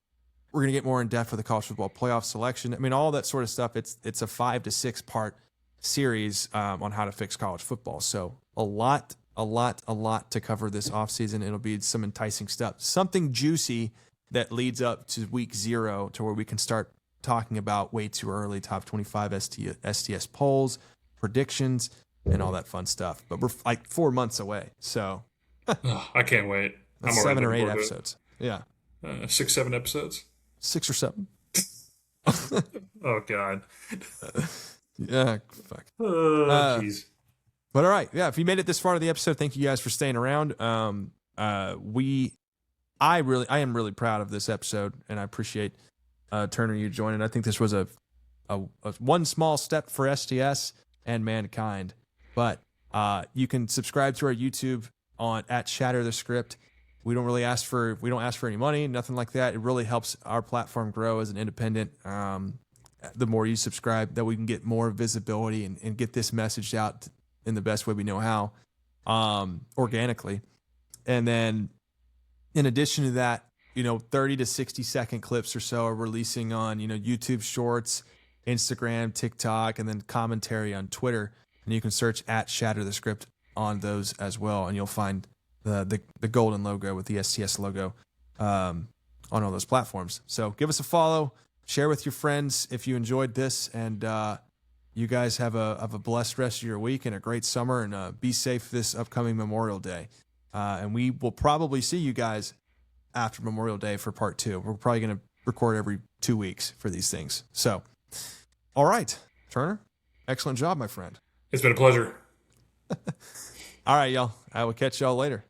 We're going to get more in depth with the college football playoff selection. I mean, all that sort of stuff. It's a 5 to 6 part series on how to fix college football. So a lot to cover this offseason. It'll be some enticing stuff, something juicy that leads up to week 0 to where we can start talking about way too early top 25 STS polls, predictions, and all that fun stuff. But we're like 4 months away. So I can't wait. I'm 7 or 8 episodes. Yeah. 6, 7 episodes. 6 or 7. Oh God. Yeah. Fuck. Oh jeez. But all right, yeah. If you made it this far to the episode, thank you guys for staying around. I am really proud of this episode, and I appreciate Turner you joining. I think this was a one small step for STS and mankind. But you can subscribe to our YouTube on @ShatterTheScript. We don't ask for any money, nothing like that. It really helps our platform grow as an independent. The more you subscribe, that we can get more visibility and get this message out in the best way we know how, organically. And then in addition to that, 30 to 60 second clips or so are releasing on, YouTube Shorts, Instagram, TikTok, and then commentary on Twitter. And you can search @ShatterTheScript on those as well. And you'll find the golden logo with the STS logo on all those platforms. So give us a follow, share with your friends if you enjoyed this, and you guys have a blessed rest of your week and a great summer, and be safe this upcoming Memorial Day. And we will probably see you guys after Memorial Day for part 2. We're probably going to record every 2 weeks for these things. So, all right, Turner, excellent job, my friend. It's been a pleasure. All right, y'all. I will catch y'all later.